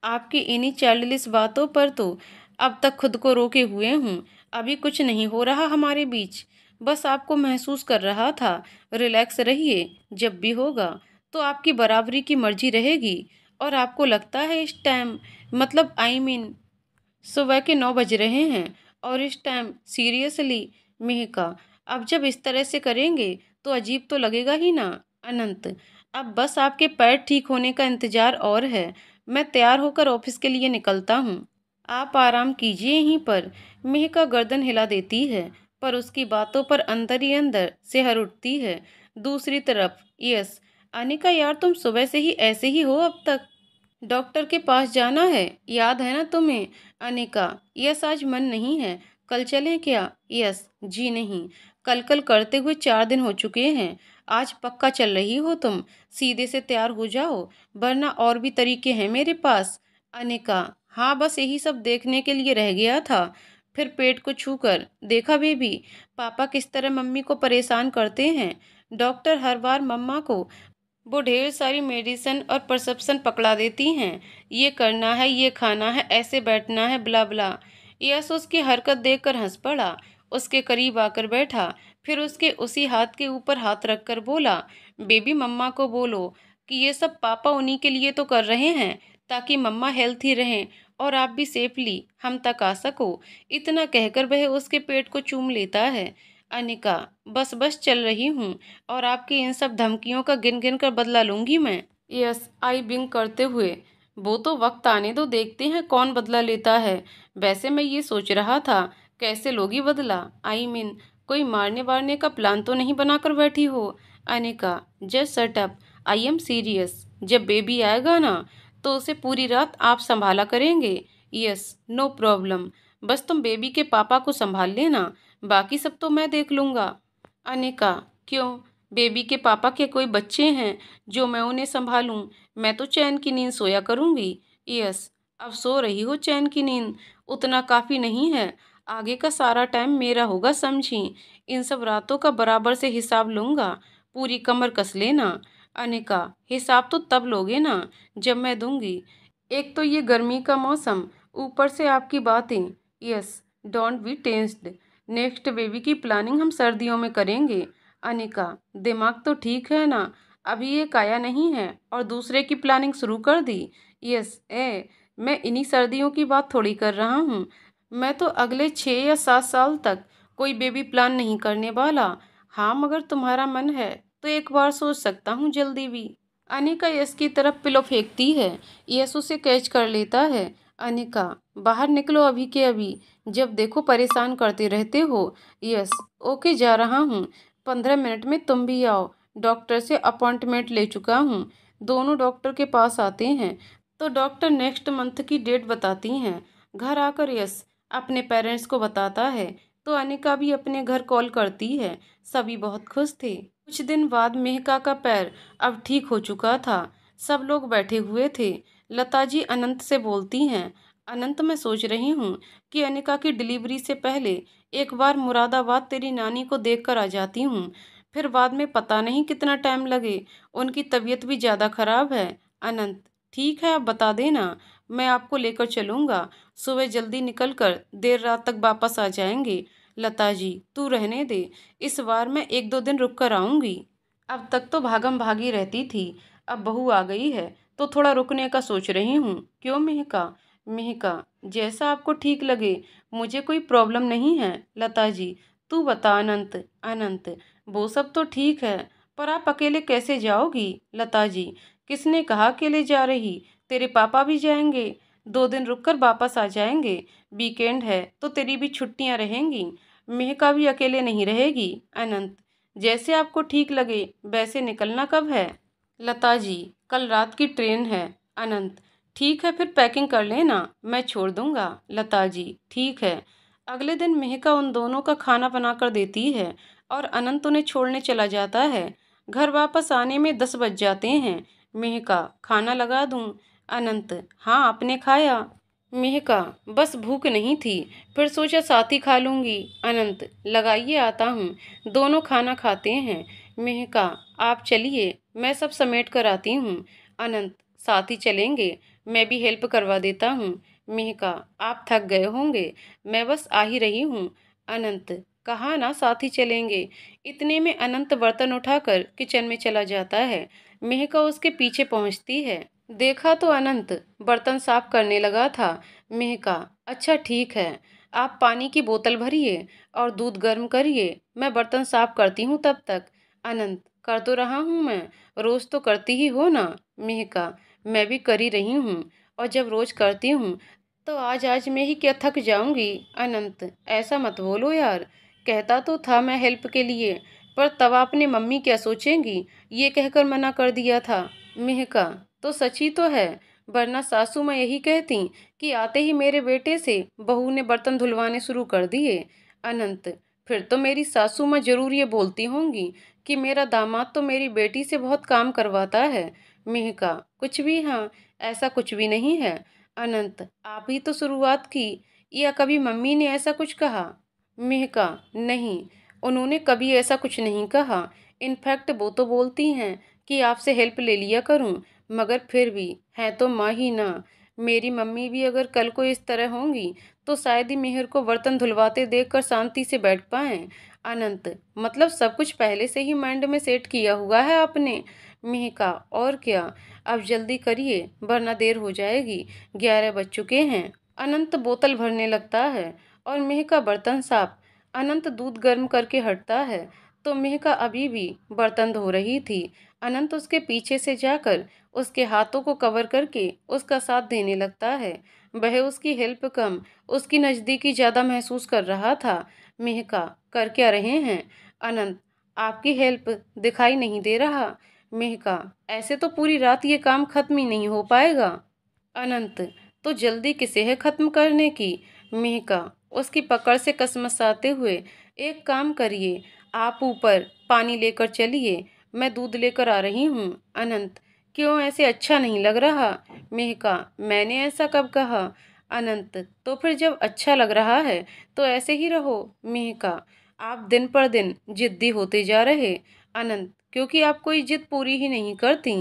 आपकी इन्हीं चाइल्डिश बातों पर तो अब तक खुद को रोके हुए हूँ। अभी कुछ नहीं हो रहा हमारे बीच, बस आपको महसूस कर रहा था। रिलैक्स रहिए, जब भी होगा तो आपकी बराबरी की मर्जी रहेगी। और आपको लगता है इस टाइम, मतलब आई मीन सुबह के 9 बज रहे हैं और इस टाइम सीरियसली। मेहका, अब जब इस तरह से करेंगे तो अजीब तो लगेगा ही ना। अनंत, अब बस आपके पैर ठीक होने का इंतजार और है। मैं तैयार होकर ऑफिस के लिए निकलता हूँ। आप आराम कीजिए यहीं पर। मेहका गर्दन हिला देती है, पर उसकी बातों पर अंदर ही अंदर सिहर उठती है। दूसरी तरफ यस, अनिका यार तुम सुबह से ही ऐसे ही हो अब तक। डॉक्टर के पास जाना है, याद है ना तुम्हें। अनिका, यस आज मन नहीं है। कल चलें क्या। यस, जी नहीं। कल कल करते हुए 4 दिन हो चुके हैं। आज पक्का चल रही हो तुम। सीधे से तैयार हो जाओ, वरना और भी तरीके हैं मेरे पास। अनिका, हाँ बस यही सब देखने के लिए रह गया था। फिर पेट को छूकर देखा बेबी, पापा किस तरह मम्मी को परेशान करते हैं। डॉक्टर हर बार मम्मा को वो ढेर सारी मेडिसिन और प्रिस्क्रिप्शन पकड़ा देती हैं। ये करना है, ये खाना है, ऐसे बैठना है, ब्ला ब्ला। यस उसकी हरकत देखकर हंस पड़ा। उसके करीब आकर बैठा, फिर उसके उसी हाथ के ऊपर हाथ रखकर बोला, बेबी मम्मा को बोलो कि ये सब पापा उन्हीं के लिए तो कर रहे हैं, ताकि मम्मा हेल्थी रहें और आप भी सेफली हम तक आ सको। इतना कहकर वह उसके पेट को चूम लेता है। अनिका, बस बस चल रही हूँ, और आपकी इन सब धमकियों का गिन गिन कर बदला लूंगी मैं। यस आई बिंग करते हुए, वो तो वक्त आने दो, देखते हैं कौन बदला लेता है। वैसे मैं ये सोच रहा था, कैसे लोगी बदला। आई मीन कोई मारने वारने का प्लान तो नहीं बनाकर बैठी हो। Anika, just shut up, I am serious. जब बेबी आएगा ना, तो उसे पूरी रात आप संभाला करेंगे। यस नो प्रॉब्लम, बस तुम बेबी के पापा को संभाल लेना, बाकी सब तो मैं देख लूँगा। अनिका, क्यों, बेबी के पापा के कोई बच्चे हैं जो मैं उन्हें संभालूं। मैं तो चैन की नींद सोया करूंगी। यस, अब सो रही हो चैन की नींद, उतना काफ़ी नहीं है। आगे का सारा टाइम मेरा होगा समझी। इन सब रातों का बराबर से हिसाब लूँगा, पूरी कमर कस लेना। अनिका, हिसाब तो तब लोगे ना जब मैं दूंगी। एक तो ये गर्मी का मौसम, ऊपर से आपकी बातें। Yes, don't be tensed. Next baby की प्लानिंग हम सर्दियों में करेंगे। अनिका, दिमाग तो ठीक है ना, अभी एक आया नहीं है और दूसरे की प्लानिंग शुरू कर दी। यस मैं इन्हीं सर्दियों की बात थोड़ी कर रहा हूँ। मैं तो अगले 6 या 7 साल तक कोई बेबी प्लान नहीं करने वाला। हाँ मगर तुम्हारा मन है तो एक बार सोच सकता हूँ जल्दी भी। अनिका यस की तरफ पिलो फेंकती है। यस उसे कैच कर लेता है। अनिका, बाहर निकलो अभी के अभी, जब देखो परेशान करते रहते हो। यस ओके जा रहा हूँ, 15 मिनट में तुम भी आओ, डॉक्टर से अपॉइंटमेंट ले चुका हूँ। दोनों डॉक्टर के पास आते हैं तो डॉक्टर नेक्स्ट मंथ की डेट बताती हैं। घर आकर यस अपने पेरेंट्स को बताता है, तो अनिका भी अपने घर कॉल करती है। सभी बहुत खुश थे। कुछ दिन बाद मेहका का पैर अब ठीक हो चुका था। सब लोग बैठे हुए थे। लता जी अनंत से बोलती हैं, अनंत मैं सोच रही हूँ कि अनिका की डिलीवरी से पहले एक बार मुरादाबाद तेरी नानी को देख कर आ जाती हूँ। फिर बाद में पता नहीं कितना टाइम लगे, उनकी तबीयत भी ज़्यादा खराब है। अनंत, ठीक है आप बता देना, मैं आपको लेकर चलूँगा। सुबह जल्दी निकल कर देर रात तक वापस आ जाएंगे। लता जी तू रहने दे, इस बार मैं 1-2 दिन रुक कर आऊँगी। अब तक तो भागम भागी रहती थी, अब बहू आ गई है तो थोड़ा रुकने का सोच रही हूँ। क्यों मेहका। मेहका, जैसा आपको ठीक लगे, मुझे कोई प्रॉब्लम नहीं है। लता जी, तू बता अनंत। अनंत, वो सब तो ठीक है, पर आप अकेले कैसे जाओगी। लता जी, किसने कहा अकेले जा रही, तेरे पापा भी जाएंगे। 2 दिन रुककर वापस आ जाएंगे। वीकेंड है तो तेरी भी छुट्टियां रहेंगी। मेहका भी अकेले नहीं रहेगी। अनंत, जैसे आपको ठीक लगे वैसे निकलना कब है। लता जी, कल रात की ट्रेन है। अनंत, ठीक है फिर पैकिंग कर लेना, मैं छोड़ दूंगा। लता जी, ठीक है। अगले दिन मेहका उन दोनों का खाना बनाकर देती है और अनंत उन्हें छोड़ने चला जाता है। घर वापस आने में 10 बज जाते हैं। मेहका, खाना लगा दूं। अनंत, हाँ आपने खाया। मेहका, बस भूख नहीं थी, फिर सोचा साथ ही खा लूंगी। अनंत, लगाइए आता हूँ। दोनों खाना खाते हैं। मेहका, आप चलिए, मैं सब समेट कर आती हूँ। अनंत, साथ ही चलेंगे, मैं भी हेल्प करवा देता हूँ। मेहका, आप थक गए होंगे, मैं बस आ ही रही हूँ। अनंत, कहा ना साथ ही चलेंगे। इतने में अनंत बर्तन उठाकर किचन में चला जाता है। मेहका उसके पीछे पहुँचती है। देखा तो अनंत बर्तन साफ करने लगा था। मेहका, अच्छा ठीक है, आप पानी की बोतल भरिए और दूध गर्म करिए, मैं बर्तन साफ करती हूँ तब तक। अनंत, कर तो रहा हूँ मैं, रोज तो करती ही हो ना। मेहका, मैं भी कर ही रही हूँ, और जब रोज करती हूँ तो आज आज मैं ही क्या थक जाऊंगी। अनंत, ऐसा मत बोलो यार, कहता तो था मैं हेल्प के लिए, पर तब आपने मम्मी क्या सोचेंगी ये कहकर मना कर दिया था। मेहका, तो सच ही तो है, वरना सासू माँ यही कहती कि आते ही मेरे बेटे से बहू ने बर्तन धुलवाने शुरू कर दिए। अनंत, फिर तो मेरी सासू माँ जरूर ये बोलती होंगी कि मेरा दामाद तो मेरी बेटी से बहुत काम करवाता है। मेहका, कुछ भी, हाँ, ऐसा कुछ भी नहीं है। अनंत, आप ही तो शुरुआत की, या कभी मम्मी ने ऐसा कुछ कहा? मेहका, नहीं, उन्होंने कभी ऐसा कुछ नहीं कहा। इनफैक्ट वो तो बोलती हैं कि आपसे हेल्प ले लिया करूं, मगर फिर भी है तो माँ ही ना। मेरी मम्मी भी अगर कल को इस तरह होंगी तो शायद ही मिहिर को बर्तन धुलवाते देखकर शांति से बैठ पाएं। अनंत, मतलब सब कुछ पहले से ही माइंड में सेट किया हुआ है आपने? मेहका, और क्या, अब जल्दी करिए वरना देर हो जाएगी, 11 बज चुके हैं। अनंत बोतल भरने लगता है और मेहका बर्तन साफ। अनंत दूध गर्म करके हटता है तो मेहका अभी भी बर्तन धो रही थी। अनंत उसके पीछे से जाकर उसके हाथों को कवर करके उसका साथ देने लगता है। वह उसकी हेल्प कम, उसकी नज़दीकी ज़्यादा महसूस कर रहा था। मेहका, कर क्या रहे हैं? अनंत, आपकी हेल्प दिखाई नहीं दे रहा। मेहका, ऐसे तो पूरी रात ये काम खत्म ही नहीं हो पाएगा। अनंत, तो जल्दी किसे है खत्म करने की? मेहका, उसकी पकड़ से कसमसाते हुए, एक काम करिए, आप ऊपर पानी लेकर चलिए, मैं दूध लेकर आ रही हूँ। अनंत, क्यों, ऐसे अच्छा नहीं लग रहा? मेहका, मैंने ऐसा कब कहा? अनंत, तो फिर जब अच्छा लग रहा है तो ऐसे ही रहो। मेहका, आप दिन पर दिन जिद्दी होते जा रहे। अनंत, क्योंकि आप कोई जिद पूरी ही नहीं करती।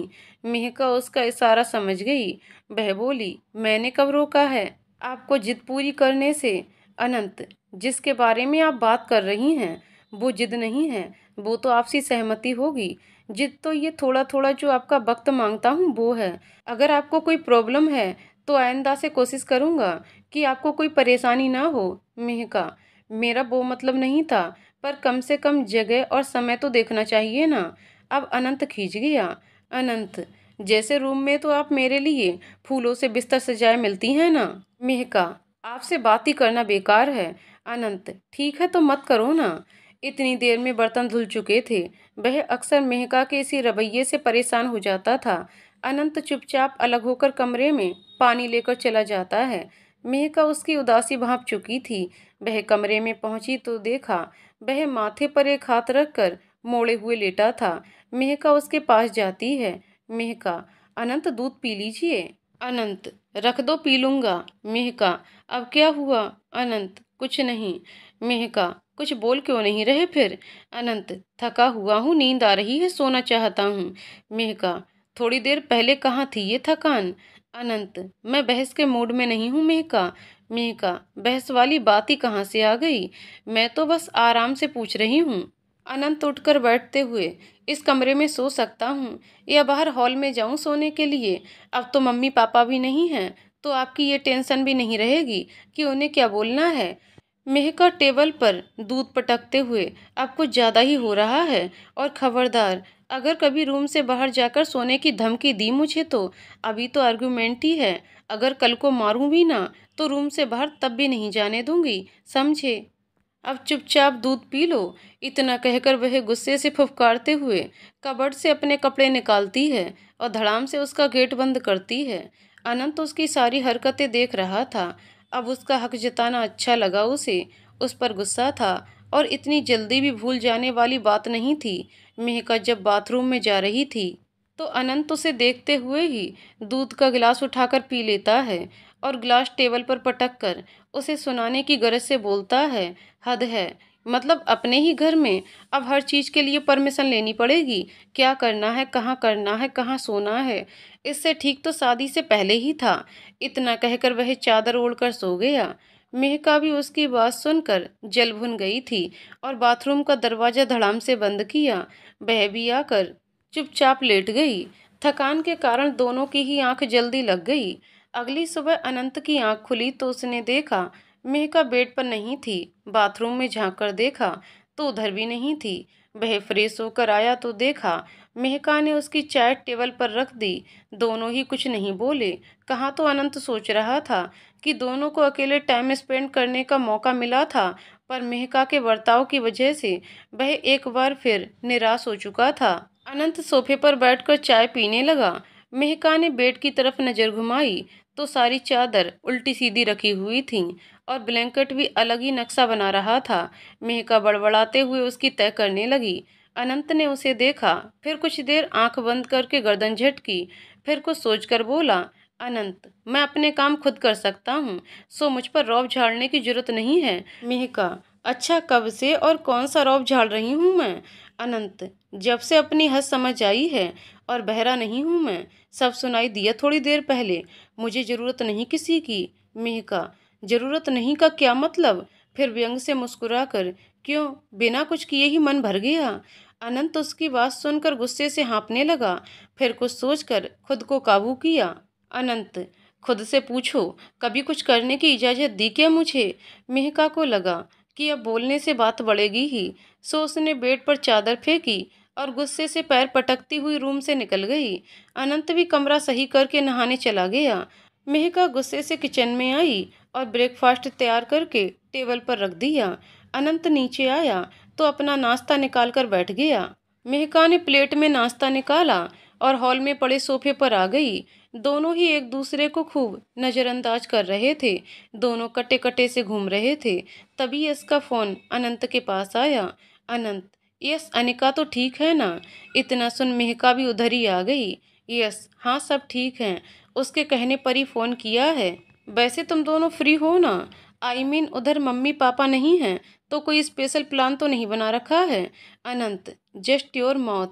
मेहका उसका इशारा समझ गई। वह बोली, मैंने कब रोका है आपको जिद पूरी करने से? अनंत, जिसके बारे में आप बात कर रही हैं वो जिद नहीं है, वो तो आपसी सहमति होगी। जिद तो ये थोड़ा थोड़ा जो आपका वक्त मांगता हूँ वो है। अगर आपको कोई प्रॉब्लम है तो आइंदा से कोशिश करूँगा कि आपको कोई परेशानी ना हो। मेहका, मेरा वो मतलब नहीं था, पर कम से कम जगह और समय तो देखना चाहिए ना। अब अनंत खींच गया। अनंत, जैसे रूम में तो आप मेरे लिए फूलों से बिस्तर सजाए मिलती हैं ना। मेहका, आपसे बात ही करना बेकार है। अनंत, ठीक है तो मत करो ना। इतनी देर में बर्तन धुल चुके थे। वह अक्सर मेहका के इसी रवैये से परेशान हो जाता था। अनंत चुपचाप अलग होकर कमरे में पानी लेकर चला जाता है। मेहका उसकी उदासी भांप चुकी थी। वह कमरे में पहुंची तो देखा वह माथे पर एक हाथ रखकर मोड़े हुए लेटा था। मेहका उसके पास जाती है। मेहका, अनंत दूध पी लीजिए। अनंत, रख दो, पी लूंगा। मेहका, अब क्या हुआ? अनंत, कुछ नहीं। मेहका, कुछ बोल क्यों नहीं रहे फिर? अनंत, थका हुआ हूँ, नींद आ रही है, सोना चाहता हूँ। मेहका, थोड़ी देर पहले कहाँ थी ये थकान? अनंत, मैं बहस के मूड में नहीं हूँ मेहका। मेहका, बहस वाली बात ही कहाँ से आ गई? मैं तो बस आराम से पूछ रही हूँ। अनंत उठकर बैठते हुए, इस कमरे में सो सकता हूँ या बाहर हॉल में जाऊँ सोने के लिए? अब तो मम्मी पापा भी नहीं हैं, तो आपकी ये टेंशन भी नहीं रहेगी कि उन्हें क्या बोलना है। मेहका टेबल पर दूध पटकते हुए, अब कुछ ज़्यादा ही हो रहा है, और खबरदार, अगर कभी रूम से बाहर जाकर सोने की धमकी दी मुझे तो अभी तो आर्गुमेंट ही है, अगर कल को मारूं भी ना तो रूम से बाहर तब भी नहीं जाने दूंगी, समझे? अब चुपचाप दूध पी लो। इतना कहकर वह गुस्से से फुफकारते हुए कबर्ड से अपने कपड़े निकालती है और धड़ाम से उसका गेट बंद करती है। अनंत उसकी सारी हरकतें देख रहा था। अब उसका हक जताना अच्छा लगा उसे। उस पर गुस्सा था, और इतनी जल्दी भी भूल जाने वाली बात नहीं थी। मेहका जब बाथरूम में जा रही थी तो अनंत उसे देखते हुए ही दूध का गिलास उठाकर पी लेता है और गिलास टेबल पर पटक कर उसे सुनाने की गरज से बोलता है, हद है, मतलब अपने ही घर में अब हर चीज के लिए परमिशन लेनी पड़ेगी? क्या करना है, कहाँ करना है, कहाँ सोना है? इससे ठीक तो शादी से पहले ही था। इतना कहकर वह चादर ओढ़कर सो गया। मेहका भी उसकी बात सुनकर जल भुन गई थी और बाथरूम का दरवाजा धड़ाम से बंद किया। वह भी आकर चुपचाप लेट गई। थकान के कारण दोनों की ही आंख जल्दी लग गई। अगली सुबह अनंत की आंख खुली तो उसने देखा मेहका बेड पर नहीं थी। बाथरूम में झांक कर देखा तो उधर भी नहीं थी। वह फ्रेश होकर आया तो देखा मेहका ने उसकी चाय टेबल पर रख दी। दोनों ही कुछ नहीं बोले। कहाँ तो अनंत सोच रहा था कि दोनों को अकेले टाइम स्पेंड करने का मौका मिला था, पर मेहका के बर्ताव की वजह से वह एक बार फिर निराश हो चुका था। अनंत सोफे पर बैठकर चाय पीने लगा। मेहका ने बेड की तरफ नजर घुमाई तो सारी चादर उल्टी सीधी रखी हुई थी और ब्लैंकेट भी अलग ही नक्शा बना रहा था। मेहका बड़बड़ाते हुए उसकी तय करने लगी। अनंत ने उसे देखा, फिर कुछ देर आंख बंद करके गर्दन झटकी, फिर कुछ सोचकर बोला, अनंत, मैं अपने काम खुद कर सकता हूँ, सो मुझ पर रौब झाड़ने की जरूरत नहीं है। मेहका, अच्छा, कब से और कौन सा रौब झाड़ रही हूँ मैं? अनंत, जब से अपनी हद समझ आई है, और बहरा नहीं हूँ मैं, सब सुनाई दिया थोड़ी देर पहले। मुझे जरूरत नहीं किसी की। मेहका, जरूरत नहीं का क्या मतलब? फिर व्यंग से मुस्कुराकर, क्यों, बिना कुछ किए ही मन भर गया? अनंत उसकी बात सुनकर गुस्से से हाँफने लगा, फिर कुछ सोचकर खुद को काबू किया। अनंत, खुद से पूछो, कभी कुछ करने की इजाजत दी क्या मुझे? मेहका को लगा कि अब बोलने से बात बढ़ेगी ही, सो उसने बेड पर चादर फेंकी और गुस्से से पैर पटकती हुई रूम से निकल गई। अनंत भी कमरा सही करके नहाने चला गया। मेहका गुस्से से किचन में आई और ब्रेकफास्ट तैयार करके टेबल पर रख दिया। अनंत नीचे आया तो अपना नाश्ता निकाल कर बैठ गया। मेहका ने प्लेट में नाश्ता निकाला और हॉल में पड़े सोफे पर आ गई। दोनों ही एक दूसरे को खूब नजरअंदाज कर रहे थे। दोनों कटे कटे से घूम रहे थे। तभी यश का फोन अनंत के पास आया। अनंत, यस, अनिका तो ठीक है ना? इतना सुन मेहका भी उधर ही आ गई। यस, हाँ, सब ठीक है, उसके कहने पर ही फोन किया है। वैसे तुम दोनों फ्री हो ना? आई मीन उधर मम्मी पापा नहीं हैं तो कोई स्पेशल प्लान तो नहीं बना रखा है? अनंत, जस्ट योर माउथ।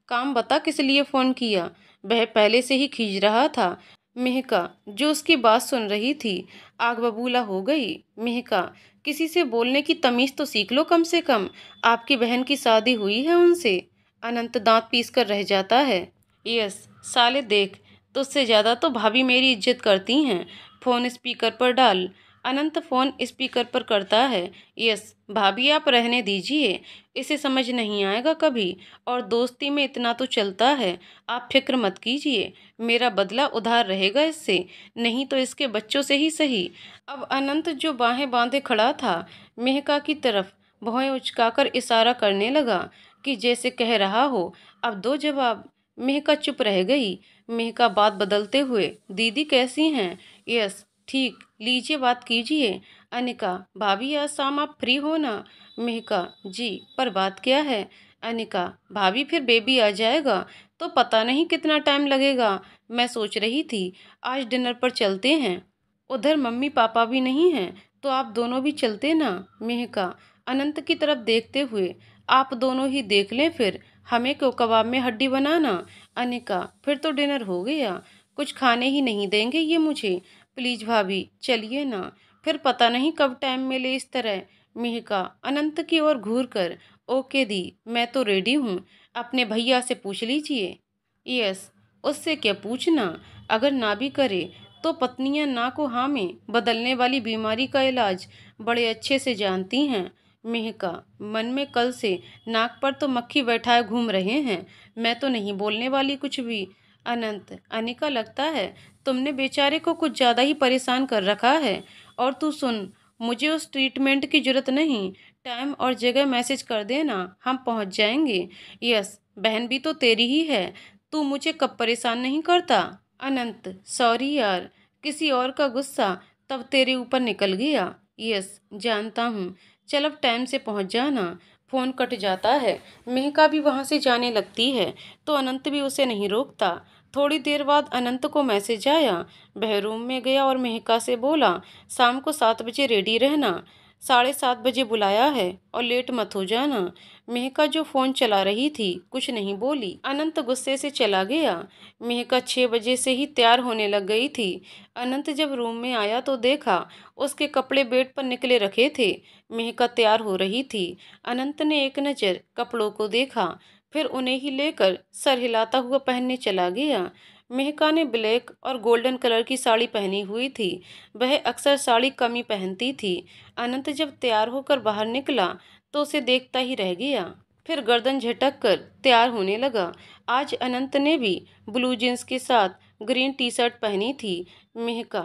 काम बता, किस लिए फोन किया? वह पहले से ही खींच रहा था। मेहका, जो उसकी बात सुन रही थी, आग बबूला हो गई। मेहका, किसी से बोलने की तमीज तो सीख लो कम से कम। आपकी बहन की शादी हुई है उनसे। अनंत दांत पीस कर रह जाता है। यस, साले देख, तुझसे ज्यादा तो भाभी मेरी इज्जत करती हैं। फोन स्पीकर पर डाल। अनंत फोन स्पीकर पर करता है। यस, भाभी आप रहने दीजिए, इसे समझ नहीं आएगा कभी, और दोस्ती में इतना तो चलता है। आप फिक्र मत कीजिए, मेरा बदला उधार रहेगा इससे, नहीं तो इसके बच्चों से ही सही। अब अनंत, जो बाहें बांधे खड़ा था, मेहका की तरफ भौहें उचकाकर इशारा करने लगा कि जैसे कह रहा हो, अब दो जवाब। मेहका चुप रह गई। मेहका बात बदलते हुए, दीदी कैसी हैं? यस, ठीक, लीजिए बात कीजिए। अनिका, भाभी आज शाम आप फ्री हो ना? मेहका, जी, पर बात क्या है? अनिका, भाभी फिर बेबी आ जाएगा तो पता नहीं कितना टाइम लगेगा। मैं सोच रही थी आज डिनर पर चलते हैं, उधर मम्मी पापा भी नहीं हैं तो आप दोनों भी चलते ना? मेहका अनंत की तरफ देखते हुए, आप दोनों ही देख लें, फिर हमें क्यों कबाब में हड्डी बनाना? अनिका, फिर तो डिनर हो गया, कुछ खाने ही नहीं देंगे ये मुझे। प्लीज भाभी चलिए ना, फिर पता नहीं कब टाइम मिले इस तरह। मेहका अनंत की ओर घूर कर, ओके दी, मैं तो रेडी हूँ, अपने भैया से पूछ लीजिए। यस, उससे क्या पूछना, अगर ना भी करे तो पत्नियां ना को हाँ में बदलने वाली बीमारी का इलाज बड़े अच्छे से जानती हैं। मेहका मन में कल से नाक पर तो मक्खी बैठाए घूम रहे हैं, मैं तो नहीं बोलने वाली कुछ भी। अनंत, अनिका, लगता है तुमने बेचारे को कुछ ज़्यादा ही परेशान कर रखा है। और तू सुन, मुझे उस ट्रीटमेंट की जरूरत नहीं, टाइम और जगह मैसेज कर देना, हम पहुंच जाएंगे। यस, बहन भी तो तेरी ही है, तू मुझे कब परेशान नहीं करता। अनंत, सॉरी यार, किसी और का गुस्सा तब तेरे ऊपर निकल गया। यस, जानता हूँ, चल अब टाइम से पहुँच जाना। फोन कट जाता है। मेहका भी वहाँ से जाने लगती है तो अनंत भी उसे नहीं रोकता। थोड़ी देर बाद अनंत को मैसेज आया। वह रूम में गया और मेहका से बोला, शाम को 7 बजे रेडी रहना, 7:30 बजे बुलाया है और लेट मत हो जाना। मेहका जो फोन चला रही थी कुछ नहीं बोली। अनंत गुस्से से चला गया। मेहका 6 बजे से ही तैयार होने लग गई थी। अनंत जब रूम में आया तो देखा उसके कपड़े बेड पर निकले रखे थे। मेहका तैयार हो रही थी। अनंत ने एक नज़र कपड़ों को देखा, फिर उन्हें ही लेकर सर हिलाता हुआ पहनने चला गया। मेहका ने ब्लैक और गोल्डन कलर की साड़ी पहनी हुई थी। वह अक्सर साड़ी कम ही पहनती थी। अनंत जब तैयार होकर बाहर निकला तो उसे देखता ही रह गया। फिर गर्दन झटक कर तैयार होने लगा। आज अनंत ने भी ब्लू जींस के साथ ग्रीन टी शर्ट पहनी थी। मेहका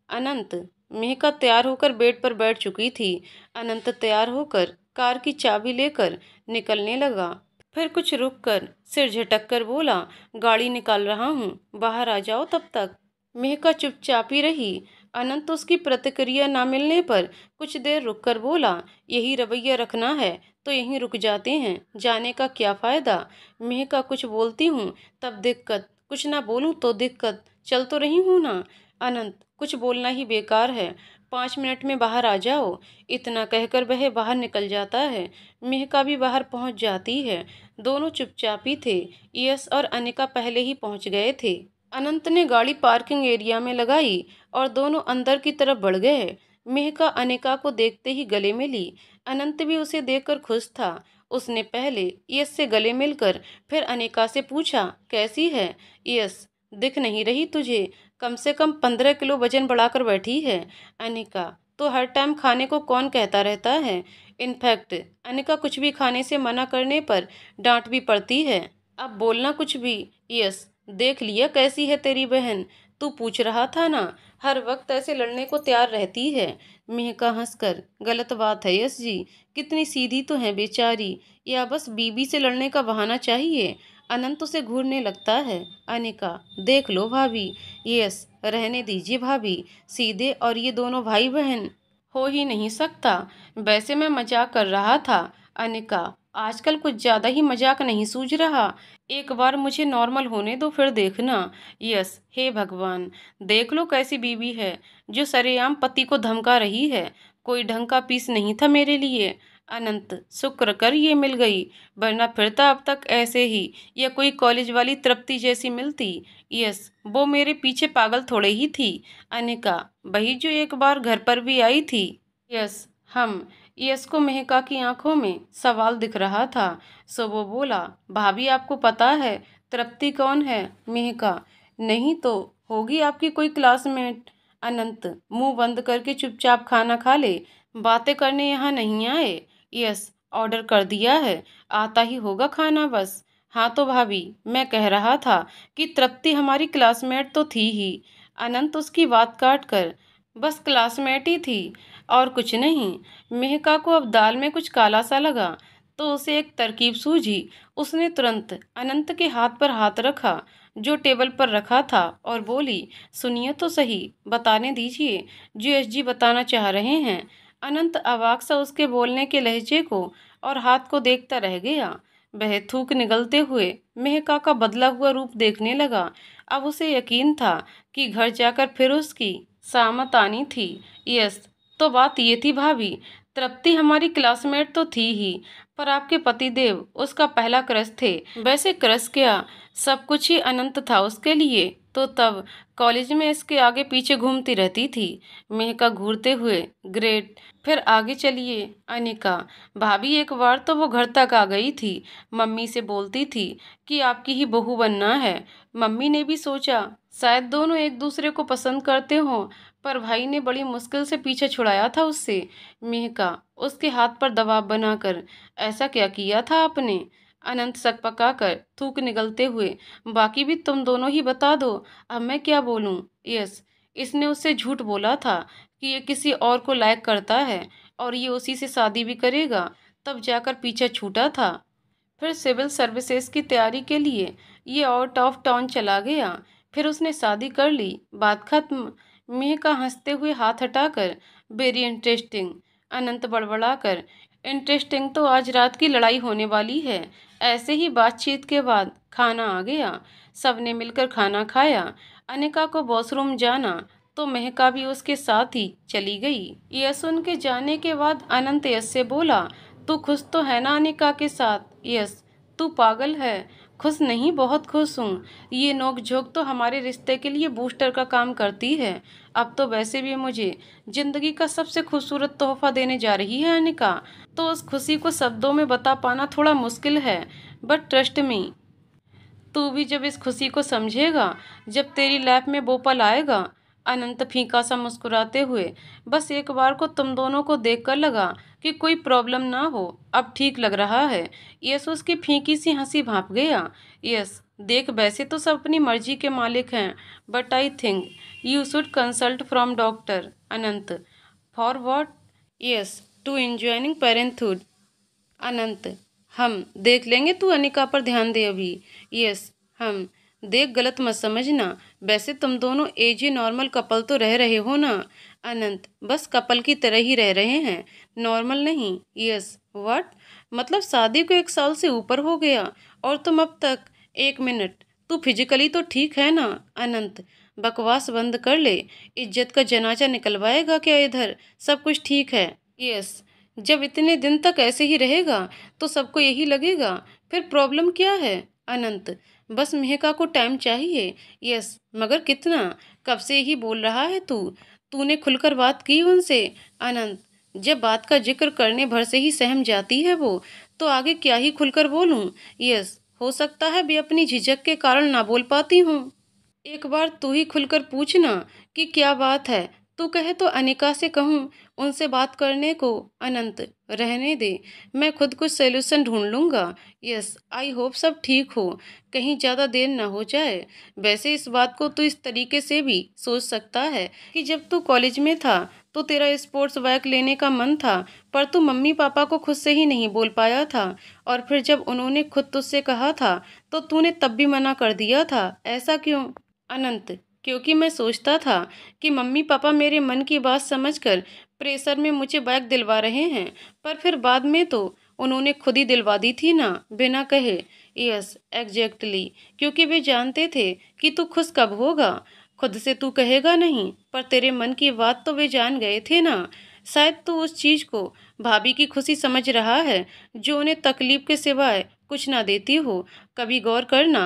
अनंत मेहका तैयार होकर बेड पर बैठ चुकी थी। अनंत तैयार होकर कार की चाबी लेकर निकलने लगा। फिर कुछ रुक कर सिर झटक कर बोला, गाड़ी निकाल रहा हूँ, बाहर आ जाओ तब तक। मेहका चुपचाप ही रही। अनंत उसकी प्रतिक्रिया ना मिलने पर कुछ देर रुक कर बोला, यही रवैया रखना है तो यहीं रुक जाते हैं, जाने का क्या फायदा। मेहका कुछ बोलती हूँ तब दिक्कत, कुछ ना बोलूँ तो दिक्कत, चल तो रही हूँ ना। अनंत कुछ बोलना ही बेकार है, 5 मिनट में बाहर आ जाओ। इतना कहकर वह बाहर निकल जाता है। मेहका भी बाहर पहुंच जाती है। दोनों चुपचाप ही थे। यश और अनिका पहले ही पहुंच गए थे। अनंत ने गाड़ी पार्किंग एरिया में लगाई और दोनों अंदर की तरफ बढ़ गए। मेहका अनिका को देखते ही गले मिली। अनंत भी उसे देखकर खुश था। उसने पहले यश से गले मिलकर फिर अनिका से पूछा, कैसी है? यश, दिख नहीं रही तुझे, कम से कम 15 किलो वजन बढ़ाकर बैठी है। अनिका, तो हर टाइम खाने को कौन कहता रहता है? इनफैक्ट अनिका कुछ भी खाने से मना करने पर डांट भी पड़ती है। अब बोलना कुछ भी। यस, देख लिया कैसी है तेरी बहन, तू पूछ रहा था ना, हर वक्त ऐसे लड़ने को तैयार रहती है। मेहका हंसकर, गलत बात है यस जी, कितनी सीधी तो है बेचारी, या बस बीबी से लड़ने का बहाना चाहिए। अनंत उसे घूरने लगता है। अनिका, देख लो भाभी। यस, रहने दीजिए भाभी, सीधे और ये दोनों भाई बहन हो ही नहीं सकता। वैसे मैं मजाक कर रहा था। अनिका, आजकल कुछ ज्यादा ही मजाक नहीं सूझ रहा, एक बार मुझे नॉर्मल होने दो फिर देखना। यस, हे भगवान, देख लो कैसी बीवी है जो सरेआम पति को धमका रही है। कोई ढंग का पीस नहीं था मेरे लिए। अनंत, शुक्र कर ये मिल गई, वरना फिरता अब तक ऐसे ही, या कोई कॉलेज वाली तृप्ति जैसी मिलती। यस, वो मेरे पीछे पागल थोड़े ही थी। अनिका, वही जो एक बार घर पर भी आई थी। यस, हम। यस को मेहका की आंखों में सवाल दिख रहा था, सो वो बोला, भाभी आपको पता है तृप्ति कौन है? मेहका, नहीं तो होगी आपकी कोई क्लासमेट। अनंत, मुंह बंद करके चुपचाप खाना खा ले, बातें करने यहाँ नहीं आए। यस, ऑर्डर कर दिया है, आता ही होगा खाना बस। हाँ तो भाभी, मैं कह रहा था कि तृप्ति हमारी क्लासमेट तो थी ही। अनंत उसकी बात काट कर, बस क्लासमेट ही थी और कुछ नहीं। मेहका को अब दाल में कुछ काला सा लगा तो उसे एक तरकीब सूझी। उसने तुरंत अनंत के हाथ पर हाथ रखा जो टेबल पर रखा था और बोली, सुनिए तो सही, बताने दीजिए जो एसजी बताना चाह रहे हैं। अनंत अवाक सा उसके बोलने के लहजे को और हाथ को देखता रह गया। वह थूक निगलते हुए मेहका का बदला हुआ रूप देखने लगा। अब उसे यकीन था कि घर जाकर फिर उसकी सामत आनी थी। यस, तो बात ये थी भाभी, तृप्ति हमारी क्लासमेट तो थी ही, पर आपके पतिदेव उसका पहला क्रश थे। वैसे क्रश क्या, सब कुछ ही अनंत था उसके लिए, तो तब कॉलेज में इसके आगे पीछे घूमती रहती थी। मेहका घूरते हुए, ग्रेट, फिर आगे चलिए। अनिका, भाभी एक बार तो वो घर तक आ गई थी, मम्मी से बोलती थी कि आपकी ही बहू बनना है। मम्मी ने भी सोचा शायद दोनों एक दूसरे को पसंद करते हों, पर भाई ने बड़ी मुश्किल से पीछे छुड़ाया था उससे। मेहका, उसके हाथ पर दबाव बनाकर, ऐसा क्या किया था आपने? अनंत सकपकाकर थूक निगलते हुए, बाकी भी तुम दोनों ही बता दो, अब मैं क्या बोलूं? यस, इसने उससे झूठ बोला था कि ये किसी और को लायक करता है और ये उसी से शादी भी करेगा, तब जाकर पीछे छूटा था। फिर सिविल सर्विसेज की तैयारी के लिए ये आउट ऑफ टाउन चला गया, फिर उसने शादी कर ली, बात खत्म। मेहका हंसते हुए हाथ हटाकर, वेरी इंटरेस्टिंग। अनंत बड़बड़ाकर, इंटरेस्टिंग तो आज रात की लड़ाई होने वाली है। ऐसे ही बातचीत के बाद खाना आ गया। सबने मिलकर खाना खाया। अनिका को वॉशरूम जाना तो महका भी उसके साथ ही चली गई। यह सुन के जाने के बाद अनंत यश से बोला, तू खुश तो है ना अनिका के साथ? यस, तू पागल है, खुश नहीं, बहुत खुश हूँ। ये नोक झोंक तो हमारे रिश्ते के लिए बूस्टर का काम करती है। अब तो वैसे भी मुझे जिंदगी का सबसे खूबसूरत तोहफा देने जा रही है अनिका, तो उस खुशी को शब्दों में बता पाना थोड़ा मुश्किल है, बट ट्रस्ट मी, तू भी जब इस खुशी को समझेगा जब तेरी लाइफ में वो पल आएगा। अनंत फीका सा मुस्कुराते हुए, बस एक बार को तुम दोनों को देखकर लगा कि कोई प्रॉब्लम ना हो, अब ठीक लग रहा है। यस उसकी फीकी सी हंसी भाप गया। यस देख, वैसे तो सब अपनी मर्जी के मालिक हैं, but I think you should consult from doctor. Anant, for what? Yes, to enjoying parenthood. Anant, हम देख लेंगे, तू अनिका पर ध्यान दे अभी। यस, हम देख, गलत मत समझना, वैसे तुम दोनों एजी नॉर्मल कपल तो रह रहे हो ना। अनंत, बस कपल की तरह ही रह रहे हैं, नॉर्मल नहीं। Yes, what? मतलब शादी को 1 साल से ऊपर हो गया और तुम अब तक? 1 मिनट, तू फिजिकली तो ठीक है ना? अनंत, बकवास बंद कर ले, इज्जत का जनाजा निकलवाएगा क्या इधर? सब कुछ ठीक है। यस, जब इतने दिन तक ऐसे ही रहेगा तो सबको यही लगेगा, फिर प्रॉब्लम क्या है? अनंत, बस मेहका को टाइम चाहिए। यस, मगर कितना? कब से ही बोल रहा है तू? तूने खुलकर बात की उनसे? अनंत, जब बात का जिक्र करने भर से ही सहम जाती है वो, तो आगे क्या ही खुलकर बोलूं? यस, हो सकता है भी अपनी झिझक के कारण ना बोल पाती हूँ। एक बार तू ही खुलकर पूछना कि क्या बात है। तू कहे तो अनिका से कहूँ उनसे बात करने को। अनंत, रहने दे, मैं खुद कुछ सोल्यूशन ढूंढ लूँगा। यस, आई होप सब ठीक हो, कहीं ज़्यादा देर ना हो जाए। वैसे इस बात को तू इस तरीके से भी सोच सकता है कि जब तू कॉलेज में था तो तेरा स्पोर्ट्स बाइक लेने का मन था, पर तू मम्मी पापा को खुद से ही नहीं बोल पाया था, और फिर जब उन्होंने खुद तुझसे कहा था तो तूने तब भी मना कर दिया था। ऐसा क्यों? अनंत, क्योंकि मैं सोचता था कि मम्मी पापा मेरे मन की बात समझकर प्रेशर में मुझे बाइक दिलवा रहे हैं, पर फिर बाद में तो उन्होंने खुद ही दिलवा दी थी ना, बिना कहे। यस एग्जैक्टली, क्योंकि वे जानते थे कि तू खुश कब होगा। खुद से तू कहेगा नहीं, पर तेरे मन की बात तो वे जान गए थे ना। शायद तू उस चीज को भाभी की खुशी समझ रहा है जो उन्हें तकलीफ के सिवाय कुछ ना देती हो। कभी गौर करना।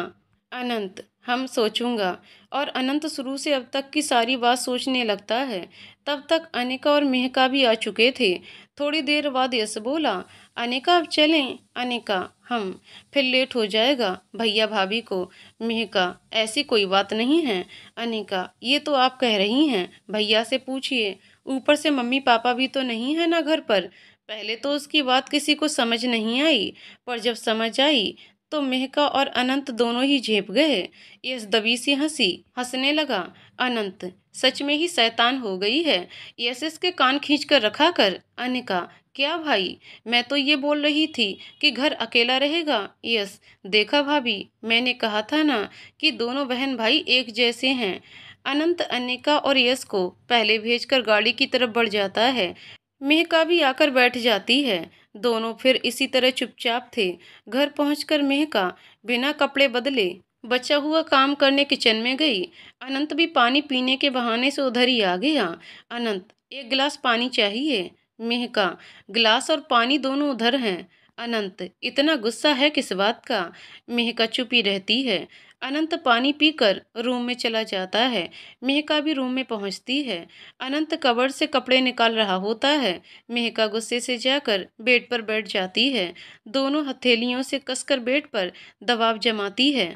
अनंत, हम सोचूंगा। और अनंत शुरू से अब तक की सारी बात सोचने लगता है। तब तक अनिका और मेहका भी आ चुके थे। थोड़ी देर बाद यश बोला, अनिका अब चलें? अनिका, हम, फिर लेट हो जाएगा भैया भाभी को। मेहका, ऐसी कोई बात नहीं है। अनिका, ये तो आप कह रही हैं, भैया से पूछिए, ऊपर से मम्मी पापा भी तो नहीं है ना घर पर। पहले तो उसकी बात किसी को समझ नहीं आई, पर जब समझ आई तो मेहका और अनंत दोनों ही झेप गए। यश दबी सी हंसी हंसने लगा। अनंत, सच में ही शैतान हो गई है। यश इसके कान खींच कर रखा कर। अनिका, क्या भाई, मैं तो ये बोल रही थी कि घर अकेला रहेगा। यश, देखा भाभी, मैंने कहा था ना कि दोनों बहन भाई एक जैसे हैं। अनंत अनिका और यश को पहले भेजकर गाड़ी की तरफ बढ़ जाता है। मेहका भी आकर बैठ जाती है। दोनों फिर इसी तरह चुपचाप थे। घर पहुंचकर मेहका बिना कपड़े बदले बचा हुआ काम करने किचन में गई। अनंत भी पानी पीने के बहाने से उधर ही आ गया। अनंत, 1 गिलास पानी चाहिए। मेहका, गिलास और पानी दोनों उधर हैं। अनंत, इतना गुस्सा है किस बात का? मेहका चुपी रहती है। अनंत पानी पीकर रूम में चला जाता है। मेहका भी रूम में पहुंचती है। अनंत कबर्ड से कपड़े निकाल रहा होता है। मेहका गुस्से से जाकर बेड पर बैठ जाती है। दोनों हथेलियों से कसकर बेड पर दबाव जमाती है,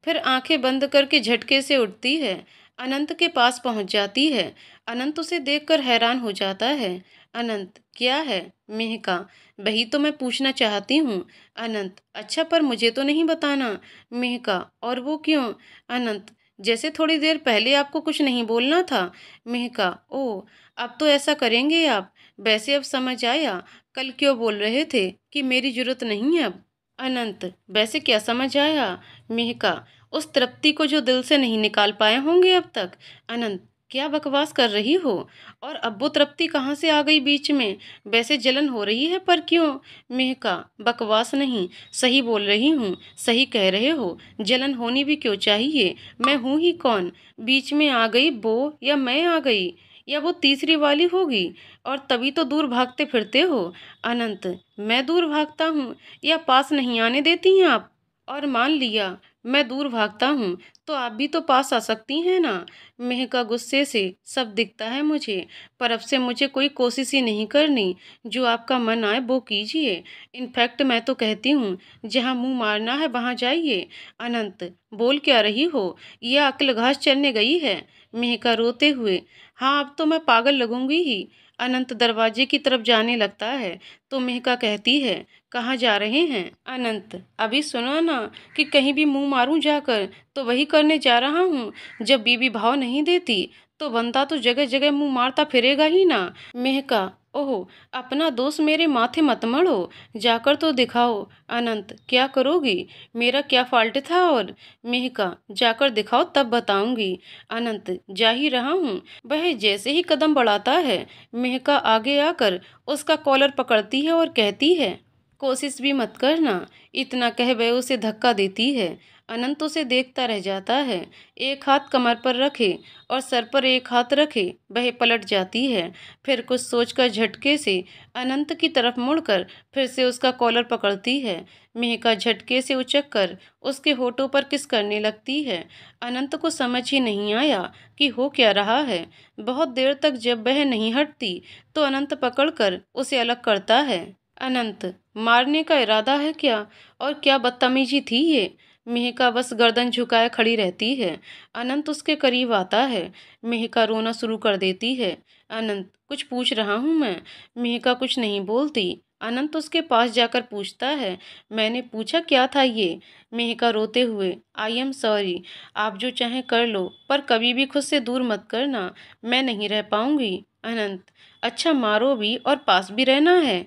फिर आंखें बंद करके झटके से उठती है। अनंत के पास पहुंच जाती है। अनंत उसे देखकर हैरान हो जाता है। अनंत, क्या है? मेहका, वही तो मैं पूछना चाहती हूँ। अनंत, अच्छा, पर मुझे तो नहीं बताना। मेहका, और वो क्यों? अनंत, जैसे थोड़ी देर पहले आपको कुछ नहीं बोलना था। मेहका, ओ, अब तो ऐसा करेंगे आप? वैसे अब समझ आया, कल क्यों बोल रहे थे कि मेरी जरूरत नहीं है अब? अनंत, वैसे क्या समझ आया? मेहका, उस तृप्ति को जो दिल से नहीं निकाल पाए होंगे अब तक। अनंत, क्या बकवास कर रही हो? और अब वो तृप्ति कहाँ से आ गई बीच में? वैसे जलन हो रही है, पर क्यों? मेहका, बकवास नहीं, सही बोल रही हूँ, सही कह रहे हो। जलन होनी भी क्यों चाहिए? मैं हूँ ही कौन? बीच में आ गई वो, या मैं आ गई, या वो तीसरी वाली होगी? और तभी तो दूर भागते फिरते हो। अनंत, मैं दूर भागता हूँ या पास नहीं आने देती हैं आप? और मान लिया मैं दूर भागता हूँ तो आप भी तो पास आ सकती हैं ना। मेहका गुस्से से, सब दिखता है मुझे, पर अब से मुझे कोई कोशिश ही नहीं करनी। जो आपका मन आए वो कीजिए। इनफैक्ट मैं तो कहती हूँ, जहाँ मुंह मारना है वहाँ जाइए। अनंत, बोल क्या रही हो? ये अक्ल घास चरने गई है? मेहका रोते हुए, हाँ अब तो मैं पागल लगूंगी ही। अनंत दरवाजे की तरफ जाने लगता है तो मेहका कहती है, कहाँ जा रहे हैं? अनंत, अभी सुना ना कि कहीं भी मुंह मारूं जाकर, तो वही करने जा रहा हूँ। जब बीवी भाव नहीं देती तो बंदा तो जगह जगह मुंह मारता फिरेगा ही ना। मेहका, ओह, अपना दोष मेरे माथे मत मढ़ो, जाकर तो दिखाओ। अनंत, क्या करोगी? मेरा क्या फॉल्ट था? और मेहका, जाकर दिखाओ तब बताऊंगी। अनंत, जा ही रहा हूँ। वह जैसे ही कदम बढ़ाता है, मेहका आगे आकर उसका कॉलर पकड़ती है और कहती है, कोशिश भी मत करना। इतना कह वह उसे धक्का देती है। अनंत उसे देखता रह जाता है। एक हाथ कमर पर रखे और सर पर एक हाथ रखे वह पलट जाती है। फिर कुछ सोचकर झटके से अनंत की तरफ मुड़कर फिर से उसका कॉलर पकड़ती है। मेहका झटके से उचककर उसके होठों पर किस करने लगती है। अनंत को समझ ही नहीं आया कि हो क्या रहा है। बहुत देर तक जब वह नहीं हटती तो अनंत पकड़कर उसे अलग करता है। अनंत, मारने का इरादा है क्या? और क्या बदतमीजी थी ये? मेहका बस गर्दन झुकाए खड़ी रहती है। अनंत उसके करीब आता है। मेहका रोना शुरू कर देती है। अनंत, कुछ पूछ रहा हूँ मैं। मेहका कुछ नहीं बोलती। अनंत उसके पास जाकर पूछता है, मैंने पूछा क्या था ये? मेहका रोते हुए, आई एम सॉरी। आप जो चाहें कर लो, पर कभी भी खुद से दूर मत करना, मैं नहीं रह पाऊंगी। अनंत, अच्छा मारो भी और पास भी रहना है?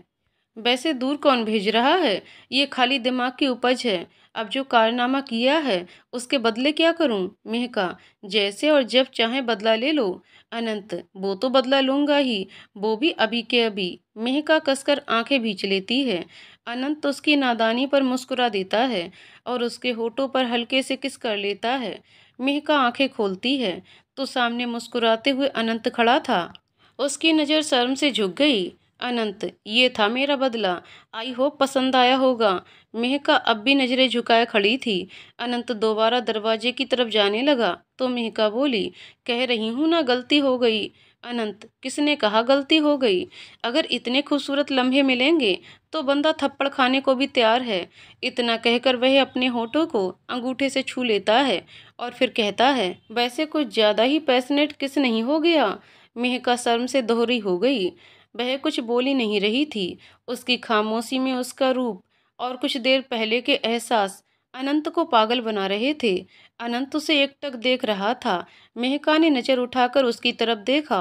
वैसे दूर कौन भेज रहा है? ये खाली दिमाग की उपज है। अब जो कारनामा किया है उसके बदले क्या करूं? मेहका, जैसे और जब चाहे बदला ले लो। अनंत, वो तो बदला लूंगा ही, वो भी अभी के अभी। मेहका कसकर आंखें भींच लेती है। अनंत उसकी नादानी पर मुस्कुरा देता है और उसके होठों पर हल्के से किस कर लेता है। मेहका आंखें खोलती है तो सामने मुस्कुराते हुए अनंत खड़ा था। उसकी नज़र शर्म से झुक गई। अनंत, ये था मेरा बदला। आई होप पसंद आया होगा। मेहका अब भी नजरें झुकाए खड़ी थी। अनंत दोबारा दरवाजे की तरफ जाने लगा तो मेहका बोली, कह रही हूँ ना गलती हो गई। अनंत, किसने कहा गलती हो गई? अगर इतने खूबसूरत लम्हे मिलेंगे तो बंदा थप्पड़ खाने को भी तैयार है। इतना कहकर वह अपने होठों को अंगूठे से छू लेता है और फिर कहता है, वैसे कुछ ज्यादा ही पैशनेट किस नहीं हो गया? मेहका शर्म से दोहरी हो गई। वह कुछ बोली नहीं रही थी। उसकी खामोशी में उसका रूप और कुछ देर पहले के एहसास अनंत को पागल बना रहे थे। अनंत उसे एकटक देख रहा था। मेहका ने नजर उठाकर उसकी तरफ देखा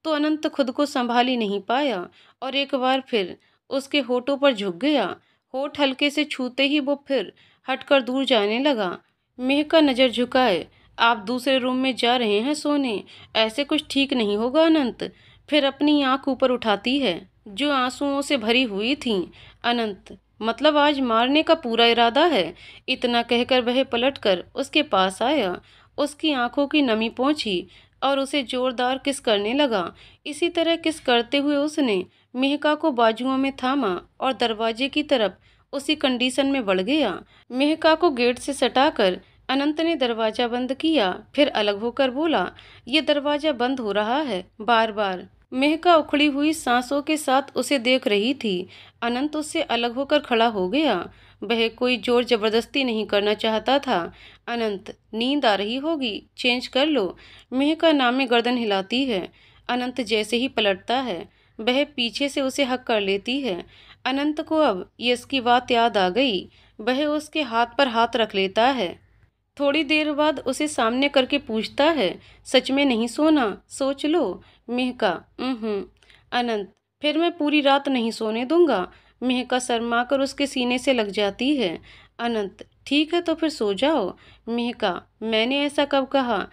तो अनंत खुद को संभाल ही नहीं पाया और एक बार फिर उसके होठों पर झुक गया। होठ हल्के से छूते ही वो फिर हटकर दूर जाने लगा। मेहका नजर झुकाए, आप दूसरे रूम में जा रहे हैं सोने? ऐसे कुछ ठीक नहीं होगा अनंत। फिर अपनी आंख ऊपर उठाती है जो आंसुओं से भरी हुई थीं। अनंत, मतलब आज मारने का पूरा इरादा है? इतना कहकर वह पलटकर उसके पास आया, उसकी आंखों की नमी पोंछी और उसे जोरदार किस करने लगा। इसी तरह किस करते हुए उसने मेहका को बाजुओं में थामा और दरवाजे की तरफ उसी कंडीशन में बढ़ गया। मेहका को गेट से सटाकर अनंत ने दरवाजा बंद किया, फिर अलग होकर बोला, ये दरवाजा बंद हो रहा है बार बार। मेहका उखड़ी हुई सांसों के साथ उसे देख रही थी। अनंत उससे अलग होकर खड़ा हो गया। वह कोई जोर जबरदस्ती नहीं करना चाहता था। अनंत, नींद आ रही होगी, चेंज कर लो। मेहका नाम में गर्दन हिलाती है। अनंत जैसे ही पलटता है वह पीछे से उसे हक कर लेती है। अनंत को अब यश की बात याद आ गई। वह उसके हाथ पर हाथ रख लेता है। थोड़ी देर बाद उसे सामने करके पूछता है, सच में नहीं सोना? सोच लो। मेहका, अनंत, फिर मैं पूरी रात नहीं सोने दूंगा। मेहका शर्मा कर उसके सीने से लग जाती है। अनंत, ठीक है तो फिर सो जाओ। मेहका, मैंने ऐसा कब कहा?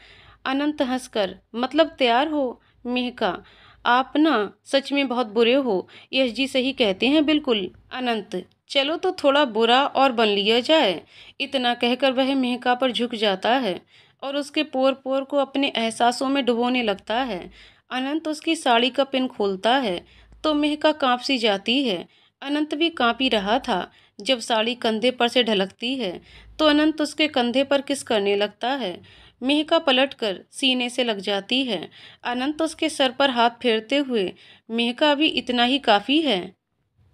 अनंत हंसकर, मतलब तैयार हो? मेहका, आप ना सच में बहुत बुरे हो। यश जी सही कहते हैं बिल्कुल। अनंत, चलो तो थोड़ा बुरा और बन लिया जाए। इतना कहकर वह मेहका पर झुक जाता है और उसके पोर पोर को अपने एहसासों में डुबोने लगता है। अनंत उसकी साड़ी का पिन खोलता है तो मेहका कांप सी जाती है। अनंत भी कांप ही रहा था। जब साड़ी कंधे पर से ढलकती है तो अनंत उसके कंधे पर किस करने लगता है। मेहका पलटकर सीने से लग जाती है। अनंत उसके सर पर हाथ फेरते हुए, मेहका अभी इतना ही काफ़ी है।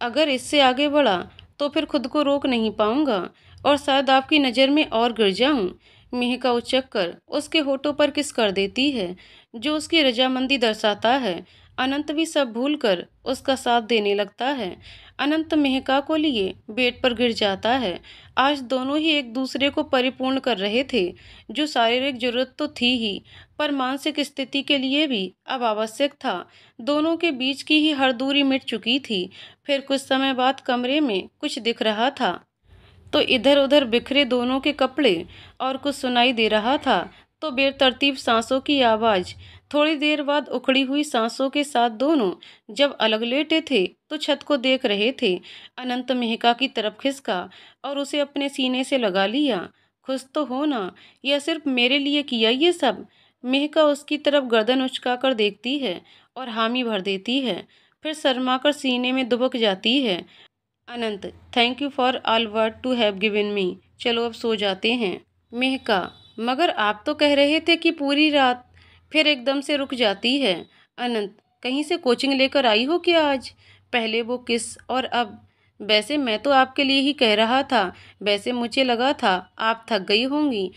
अगर इससे आगे बढ़ा तो फिर खुद को रोक नहीं पाऊंगा और शायद आपकी नज़र में और गिर जाऊं। मेहका उचक कर उसके होठों पर किस कर देती है, जो उसकी रजामंदी दर्शाता है। अनंत भी सब भूलकर उसका साथ देने लगता है। अनंत मेहका को लिए बेड पर गिर जाता है। आज दोनों ही एक दूसरे को परिपूर्ण कर रहे थे, जो शारीरिक जरूरत तो थी ही, पर मानसिक स्थिति के लिए भी अब आवश्यक था। दोनों के बीच की ही हर दूरी मिट चुकी थी। फिर कुछ समय बाद कमरे में कुछ दिख रहा था, तो इधर उधर बिखरे दोनों के कपड़े, और कुछ सुनाई दे रहा था तो बेतरतीब सांसों की आवाज़। थोड़ी देर बाद उखड़ी हुई सांसों के साथ दोनों जब अलग लेटे थे तो छत को देख रहे थे। अनंत मेहका की तरफ खिसका और उसे अपने सीने से लगा लिया। खुश तो हो ना, यह सिर्फ मेरे लिए किया ये सब। मेहका उसकी तरफ गर्दन उचकाकर देखती है और हामी भर देती है, फिर शर्माकर सीने में दुबक जाती है। Anant, thank you for all word to have given me. चलो अब सो जाते हैं। मेहका, मगर आप तो कह रहे थे कि पूरी रात। फिर एकदम से रुक जाती है। अनंत, कहीं से कोचिंग लेकर आई हो क्या आज? पहले वो किस और अब। वैसे मैं तो आपके लिए ही कह रहा था। वैसे मुझे लगा था आप थक गई होंगी,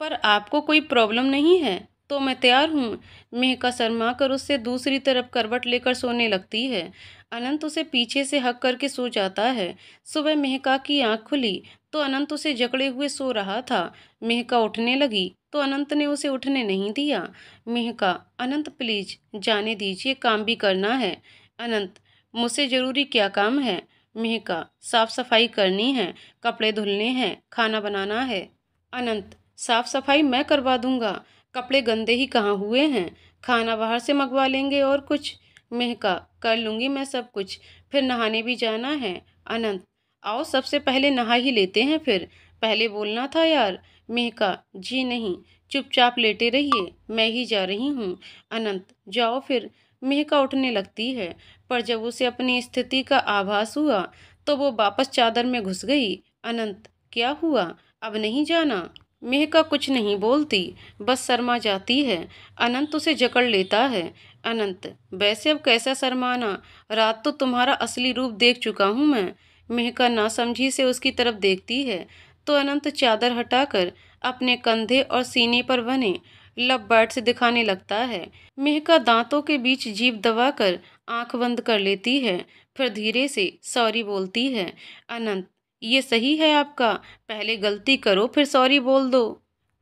पर आपको कोई प्रॉब्लम नहीं है तो मैं तैयार हूँ। मेहका शर्मा कर उससे दूसरी तरफ करवट लेकर सोने लगती है। अनंत उसे पीछे से हक करके सो जाता है। सुबह मेहका की आंख खुली तो अनंत उसे जकड़े हुए सो रहा था। मेहका उठने लगी तो अनंत ने उसे उठने नहीं दिया। मेहका, अनंत प्लीज जाने दीजिए, काम भी करना है। अनंत, मुझसे ज़रूरी क्या काम है? मेहका, साफ सफाई करनी है, कपड़े धुलने हैं, खाना बनाना है। अनंत, साफ सफाई मैं करवा दूंगा, कपड़े गंदे ही कहाँ हुए हैं, खाना बाहर से मंगवा लेंगे और कुछ। मेहका, कर लूंगी मैं सब कुछ, फिर नहाने भी जाना है। अनंत, आओ सबसे पहले नहा ही लेते हैं, फिर पहले बोलना था यार। मेहका, जी नहीं, चुपचाप लेटे रहिए, मैं ही जा रही हूँ। अनंत, जाओ फिर। मेहका उठने लगती है, पर जब उसे अपनी स्थिति का आभास हुआ तो वो वापस चादर में घुस गई। अनंत, क्या हुआ, अब नहीं जाना? मेहका कुछ नहीं बोलती, बस शर्मा जाती है। अनंत उसे जकड़ लेता है। अनंत, वैसे अब कैसा शर्माना, रात तो तुम्हारा असली रूप देख चुका हूँ मैं। मेहका नासमझी से उसकी तरफ देखती है तो अनंत चादर हटाकर अपने कंधे और सीने पर बने लब बैट से दिखाने लगता है। मेहका दांतों के बीच जीभ दबाकर आंख बंद कर लेती है, फिर धीरे से सॉरी बोलती है। अनंत, ये सही है आपका, पहले गलती करो फिर सॉरी बोल दो,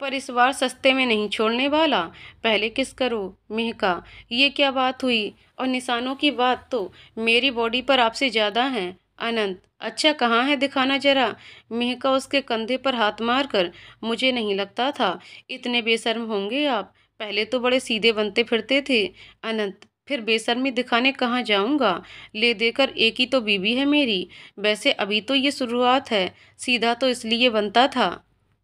पर इस बार सस्ते में नहीं छोड़ने वाला, पहले किस करो। मेहका, ये क्या बात हुई, और निशानों की बात तो मेरी बॉडी पर आपसे ज़्यादा है। अनंत, अच्छा कहाँ है, दिखाना जरा। मेहका उसके कंधे पर हाथ मारकर, मुझे नहीं लगता था इतने बेशर्म होंगे आप, पहले तो बड़े सीधे बनते फिरते थे। अनंत, फिर बेशर्मी दिखाने कहाँ जाऊंगा, ले देकर एक ही तो बीवी है मेरी। वैसे अभी तो ये शुरुआत है, सीधा तो इसलिए बनता था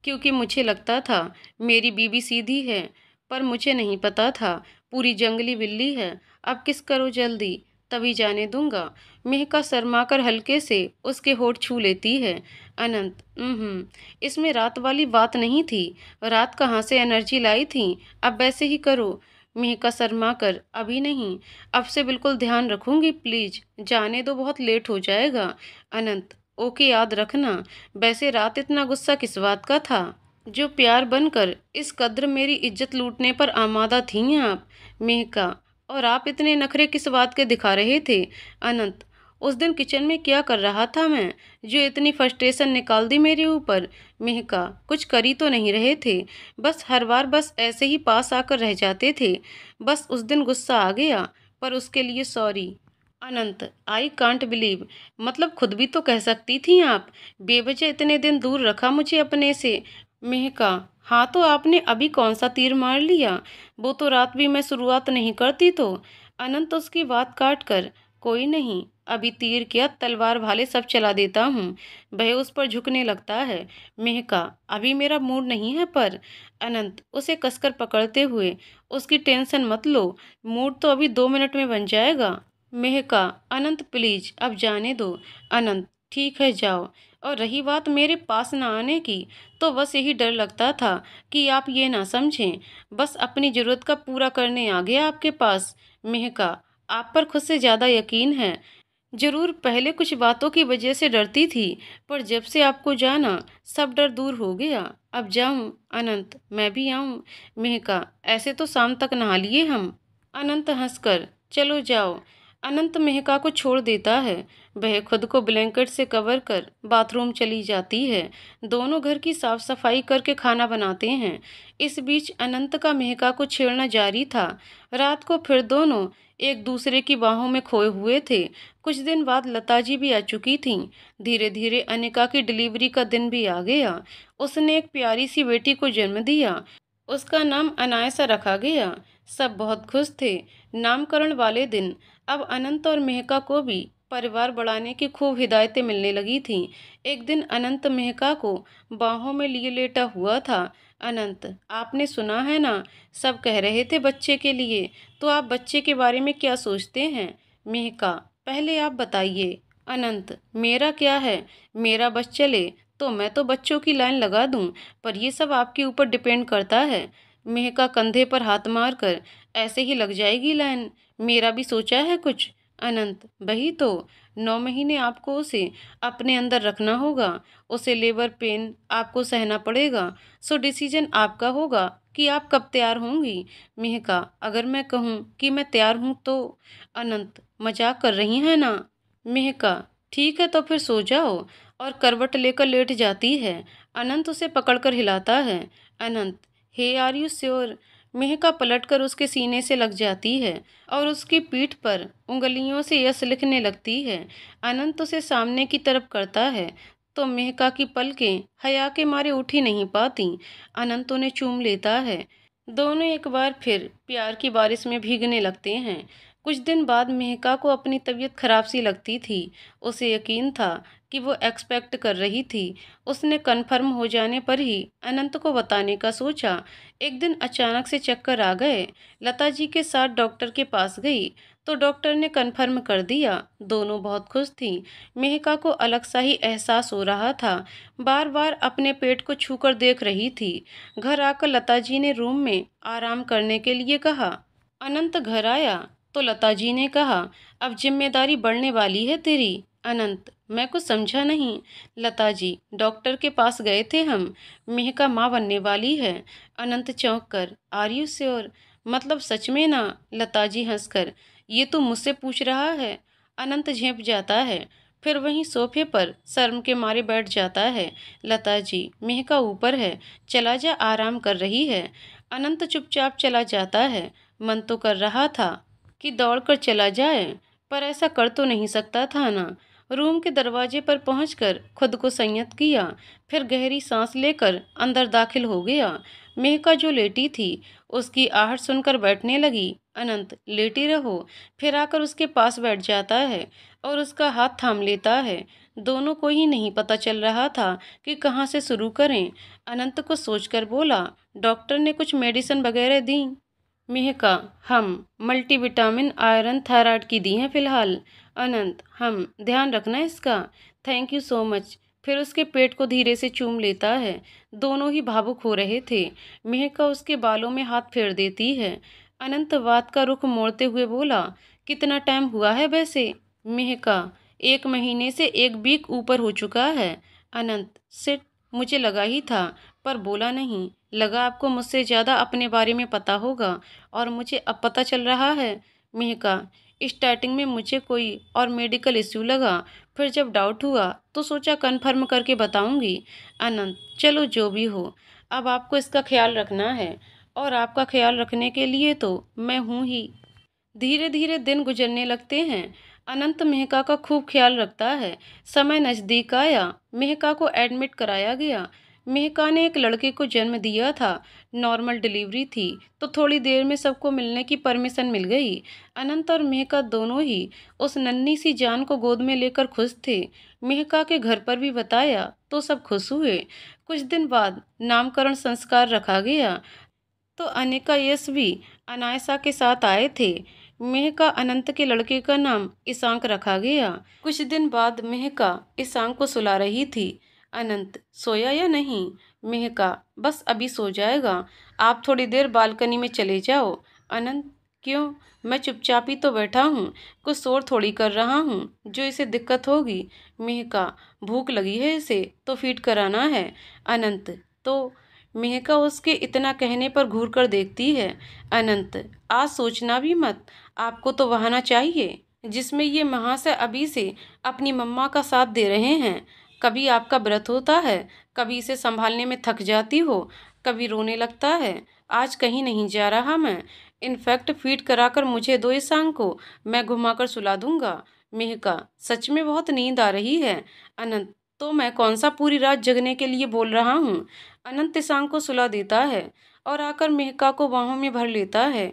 क्योंकि मुझे लगता था मेरी बीवी सीधी है, पर मुझे नहीं पता था पूरी जंगली बिल्ली है। अब किस करो जल्दी, तभी जाने दूंगा। मेहका शर्मा कर हल्के से उसके होठ छू लेती है। अनंत, इसमें रात वाली बात नहीं थी, रात कहाँ से एनर्जी लाई थी, अब वैसे ही करो। मेहका शर्मा कर, अभी नहीं, अब से बिल्कुल ध्यान रखूंगी, प्लीज जाने दो, बहुत लेट हो जाएगा। अनंत, ओके, याद रखना। वैसे रात इतना गुस्सा किस बात का था, जो प्यार बनकर इस कद्र मेरी इज्जत लूटने पर आमादा थी आप? मेहका, और आप इतने नखरे किस बात के दिखा रहे थे? अनंत, उस दिन किचन में क्या कर रहा था मैं, जो इतनी फ्रस्ट्रेशन निकाल दी मेरे ऊपर? मेहका, कुछ करी तो नहीं रहे थे, बस हर बार बस ऐसे ही पास आकर रह जाते थे, बस उस दिन गुस्सा आ गया, पर उसके लिए sorry. Anant, I can't believe, मतलब खुद भी तो कह सकती थी आप, बेवजह इतने दिन दूर रखा मुझे अपने से। मेहका, हाँ तो आपने अभी कौन सा तीर मार लिया, वो तो रात भी मैं शुरुआत नहीं करती तो। अनंत उसकी बात काट कर, कोई नहीं, अभी तीर क्या तलवार भाले सब चला देता हूँ। वह उस पर झुकने लगता है। मेहका, अभी मेरा मूड नहीं है पर। अनंत उसे कसकर पकड़ते हुए, उसकी टेंशन मत लो, मूड तो अभी 2 मिनट में बन जाएगा। मेहका, अनंत प्लीज अब जाने दो। अनंत, ठीक है जाओ। और रही बात मेरे पास ना आने की, तो बस यही डर लगता था कि आप ये ना समझें, बस अपनी ज़रूरत का पूरा करने आ गया आपके पास। मेहका, आप पर खुद से ज़्यादा यकीन है। ज़रूर पहले कुछ बातों की वजह से डरती थी, पर जब से आपको जाना, सब डर दूर हो गया। अब जाऊँ? अनंत, मैं भी आऊँ? मेहका, ऐसे तो शाम तक नहा लिए हम। अनंत हंसकर, चलो जाओ। अनंत मेहका को छोड़ देता है। वह खुद को ब्लैंकेट से कवर कर बाथरूम चली जाती है। दोनों घर की साफ सफाई करके खाना बनाते हैं। इस बीच अनंत का मेहका को छेड़ना जारी था। रात को फिर दोनों एक दूसरे की बाहों में खोए हुए थे। कुछ दिन बाद लताजी भी आ चुकी थीं। धीरे धीरे अनिका की डिलीवरी का दिन भी आ गया। उसने एक प्यारी सी बेटी को जन्म दिया। उसका नाम अनायसा रखा गया। सब बहुत खुश थे। नामकरण वाले दिन अब अनंत और मेहका को भी परिवार बढ़ाने की खूब हिदायतें मिलने लगी थीं। एक दिन अनंत मेहका को बाहों में लिए लेटा हुआ था। अनंत, आपने सुना है ना, सब कह रहे थे बच्चे के लिए, तो आप बच्चे के बारे में क्या सोचते हैं? मेहका, पहले आप बताइए। अनंत, मेरा क्या है, मेरा बस चले तो मैं तो बच्चों की लाइन लगा दूं, पर ये सब आपके ऊपर डिपेंड करता है। मेहका कंधे पर हाथ मारकर, ऐसे ही लग जाएगी लाइन, मेरा भी सोचा है कुछ। अनंत, वही तो, 9 महीने आपको उसे अपने अंदर रखना होगा, उसे लेबर पेन आपको सहना पड़ेगा, सो डिसीजन आपका होगा कि आप कब तैयार होंगी। मेहका, अगर मैं कहूँ कि मैं तैयार हूँ तो? अनंत, मजाक कर रही हैं ना? मेहका, ठीक है तो फिर सो जाओ, और करवट लेकर लेट जाती है। अनंत उसे पकड़कर हिलाता है। अनंत, हे आर यू श्योर? मेहका पलटकर उसके सीने से लग जाती है और उसकी पीठ पर उंगलियों से यस लिखने लगती है। अनंत उसे सामने की तरफ करता है तो मेहका की पलकें हया के मारे उठ ही नहीं पाती। अनंत उन्हें चूम लेता है। दोनों एक बार फिर प्यार की बारिश में भीगने लगते हैं। कुछ दिन बाद मेहका को अपनी तबीयत खराब सी लगती थी। उसे यकीन था कि वो एक्सपेक्ट कर रही थी। उसने कन्फर्म हो जाने पर ही अनंत को बताने का सोचा। एक दिन अचानक से चक्कर आ गए। लता जी के साथ डॉक्टर के पास गई तो डॉक्टर ने कन्फर्म कर दिया। दोनों बहुत खुश थीं। मेहका को अलग सा ही एहसास हो रहा था। बार बार अपने पेट को छूकर देख रही थी। घर आकर लता जी ने रूम में आराम करने के लिए कहा। अनंत घर आया तो लता जी ने कहा, अब जिम्मेदारी बढ़ने वाली है तेरी। अनंत, मैं कुछ समझा नहीं। लता जी, डॉक्टर के पास गए थे हम, मेहका माँ बनने वाली है। अनंत चौंक कर, आर यू श्योर? मतलब सच में ना? लता जी हंसकर, ये तो मुझसे पूछ रहा है। अनंत झेंप जाता है, फिर वहीं सोफे पर शर्म के मारे बैठ जाता है। लता जी, मेहका ऊपर है, चला जा, आराम कर रही है। अनंत चुपचाप चला जाता है। मन तो कर रहा था कि दौड़कर चला जाए, पर ऐसा कर तो नहीं सकता था ना। रूम के दरवाजे पर पहुंचकर खुद को संयत किया, फिर गहरी सांस लेकर अंदर दाखिल हो गया। मेहका जो लेटी थी, उसकी आहट सुनकर बैठने लगी। अनंत, लेटी रहो, फिर आकर उसके पास बैठ जाता है और उसका हाथ थाम लेता है। दोनों को ही नहीं पता चल रहा था कि कहाँ से शुरू करें। अनंत को सोचकर बोला, डॉक्टर ने कुछ मेडिसिन वगैरह दी? मेहका, हम मल्टीविटामिन आयरन थायराइड की दी हैं फिलहाल। अनंत, हम ध्यान रखना इसका। Thank you so much. फिर उसके पेट को धीरे से चूम लेता है। दोनों ही भावुक हो रहे थे। मेहका उसके बालों में हाथ फेर देती है। अनंत बात का रुख मोड़ते हुए बोला, कितना टाइम हुआ है वैसे? मेहका, 1 महीने से 1 वीक ऊपर हो चुका है। अनंत, सिट, मुझे लगा ही था, पर बोला नहीं। लगा आपको मुझसे ज़्यादा अपने बारे में पता होगा, और मुझे अब पता चल रहा है। मेहका, स्टार्टिंग में मुझे कोई और मेडिकल इश्यू लगा, फिर जब डाउट हुआ तो सोचा कन्फर्म करके बताऊंगी। अनंत, चलो जो भी हो, अब आपको इसका ख्याल रखना है, और आपका ख्याल रखने के लिए तो मैं हूँ ही। धीरे धीरे दिन गुजरने लगते हैं। अनंत मेहका का खूब ख्याल रखता है। समय नज़दीक आया, मेहका को एडमिट कराया गया। मेहका ने एक लड़के को जन्म दिया था। नॉर्मल डिलीवरी थी, तो थोड़ी देर में सबको मिलने की परमिशन मिल गई। अनंत और मेहका दोनों ही उस नन्ही सी जान को गोद में लेकर खुश थे। मेहका के घर पर भी बताया तो सब खुश हुए। कुछ दिन बाद नामकरण संस्कार रखा गया तो अनिका यश भी अनायसा के साथ आए थे। मेहका अनंत के लड़के का नाम ईशांक रखा गया। कुछ दिन बाद मेहका ईशांक को सुला रही थी। अनंत, सोया या नहीं? मेहका, बस अभी सो जाएगा, आप थोड़ी देर बालकनी में चले जाओ। अनंत, क्यों? मैं चुपचाप ही तो बैठा हूँ, कुछ शोर थोड़ी कर रहा हूँ जो इसे दिक्कत होगी। मेहका, भूख लगी है इसे तो फीड कराना है। अनंत, तो? मेहका उसके इतना कहने पर घूर कर देखती है। अनंत, आज सोचना भी मत, आपको तो बहाना चाहिए जिसमें ये महाशय अभी से अपनी मम्मा का साथ दे रहे हैं। कभी आपका व्रत होता है, कभी इसे संभालने में थक जाती हो, कभी रोने लगता है। आज कहीं नहीं जा रहा मैं, इनफैक्ट फीड कराकर मुझे दो ईशांक को, मैं घुमाकर सुला दूंगा। मेहका, सच में बहुत नींद आ रही है। अनंत, तो मैं कौन सा पूरी रात जगने के लिए बोल रहा हूँ। अनंत ईशांक को सुला देता है और आकर मेहका को बाहों में भर लेता है।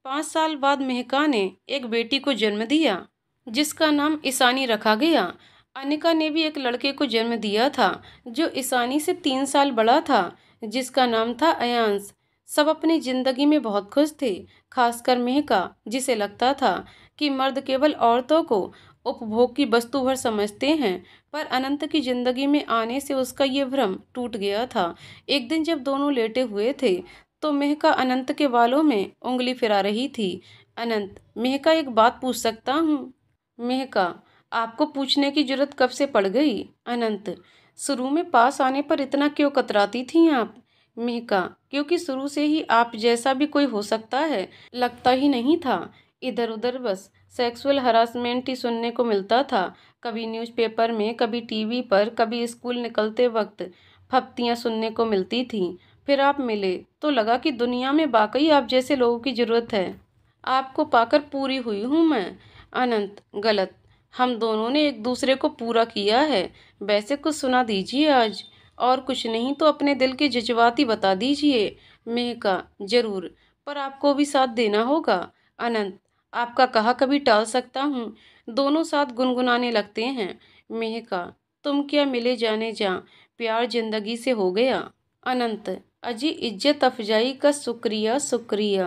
5 साल बाद मेहका ने एक बेटी को जन्म दिया जिसका नाम ईशानी रखा गया। अनिका ने भी एक लड़के को जन्म दिया था जो ईशानी से 3 साल बड़ा था, जिसका नाम था अयांश। सब अपनी जिंदगी में बहुत खुश थे, खासकर मेहका, जिसे लगता था कि मर्द केवल औरतों को उपभोग की वस्तु भर समझते हैं। पर अनंत की जिंदगी में आने से उसका ये भ्रम टूट गया था। एक दिन जब दोनों लेटे हुए थे तो मेहका अनंत के बालों में उंगली फिरा रही थी। अनंत, मेहका, एक बात पूछ सकता हूँ? मेहका, आपको पूछने की जरूरत कब से पड़ गई? अनंत, शुरू में पास आने पर इतना क्यों कतराती थी आप? मेहका, क्योंकि शुरू से ही आप जैसा भी कोई हो सकता है लगता ही नहीं था। इधर उधर बस सेक्सुअल हरासमेंट ही सुनने को मिलता था, कभी न्यूज़पेपर में, कभी टीवी पर, कभी स्कूल निकलते वक्त फप्तियाँ सुनने को मिलती थीं। फिर आप मिले तो लगा कि दुनिया में वाकई आप जैसे लोगों की ज़रूरत है। आपको पाकर पूरी हुई हूँ मैं। अनंत, गलत, हम दोनों ने एक दूसरे को पूरा किया है। वैसे कुछ सुना दीजिए आज, और कुछ नहीं तो अपने दिल के जज्बात ही बता दीजिए। मेहका, जरूर, पर आपको भी साथ देना होगा। अनंत, आपका कहा कभी टाल सकता हूँ? दोनों साथ गुनगुनाने लगते हैं। मेहका, तुम क्या मिले जाने जा, प्यार जिंदगी से हो गया। अनंत, अजी इज्जत अफजाई का शुक्रिया शुक्रिया।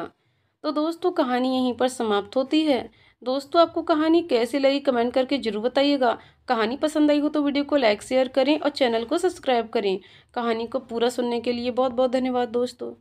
तो दोस्तों, कहानी यहीं पर समाप्त होती है। दोस्तों, आपको कहानी कैसी लगी कमेंट करके जरूर बताइएगा। कहानी पसंद आई हो तो वीडियो को लाइक शेयर करें और चैनल को सब्सक्राइब करें। कहानी को पूरा सुनने के लिए बहुत बहुत धन्यवाद दोस्तों।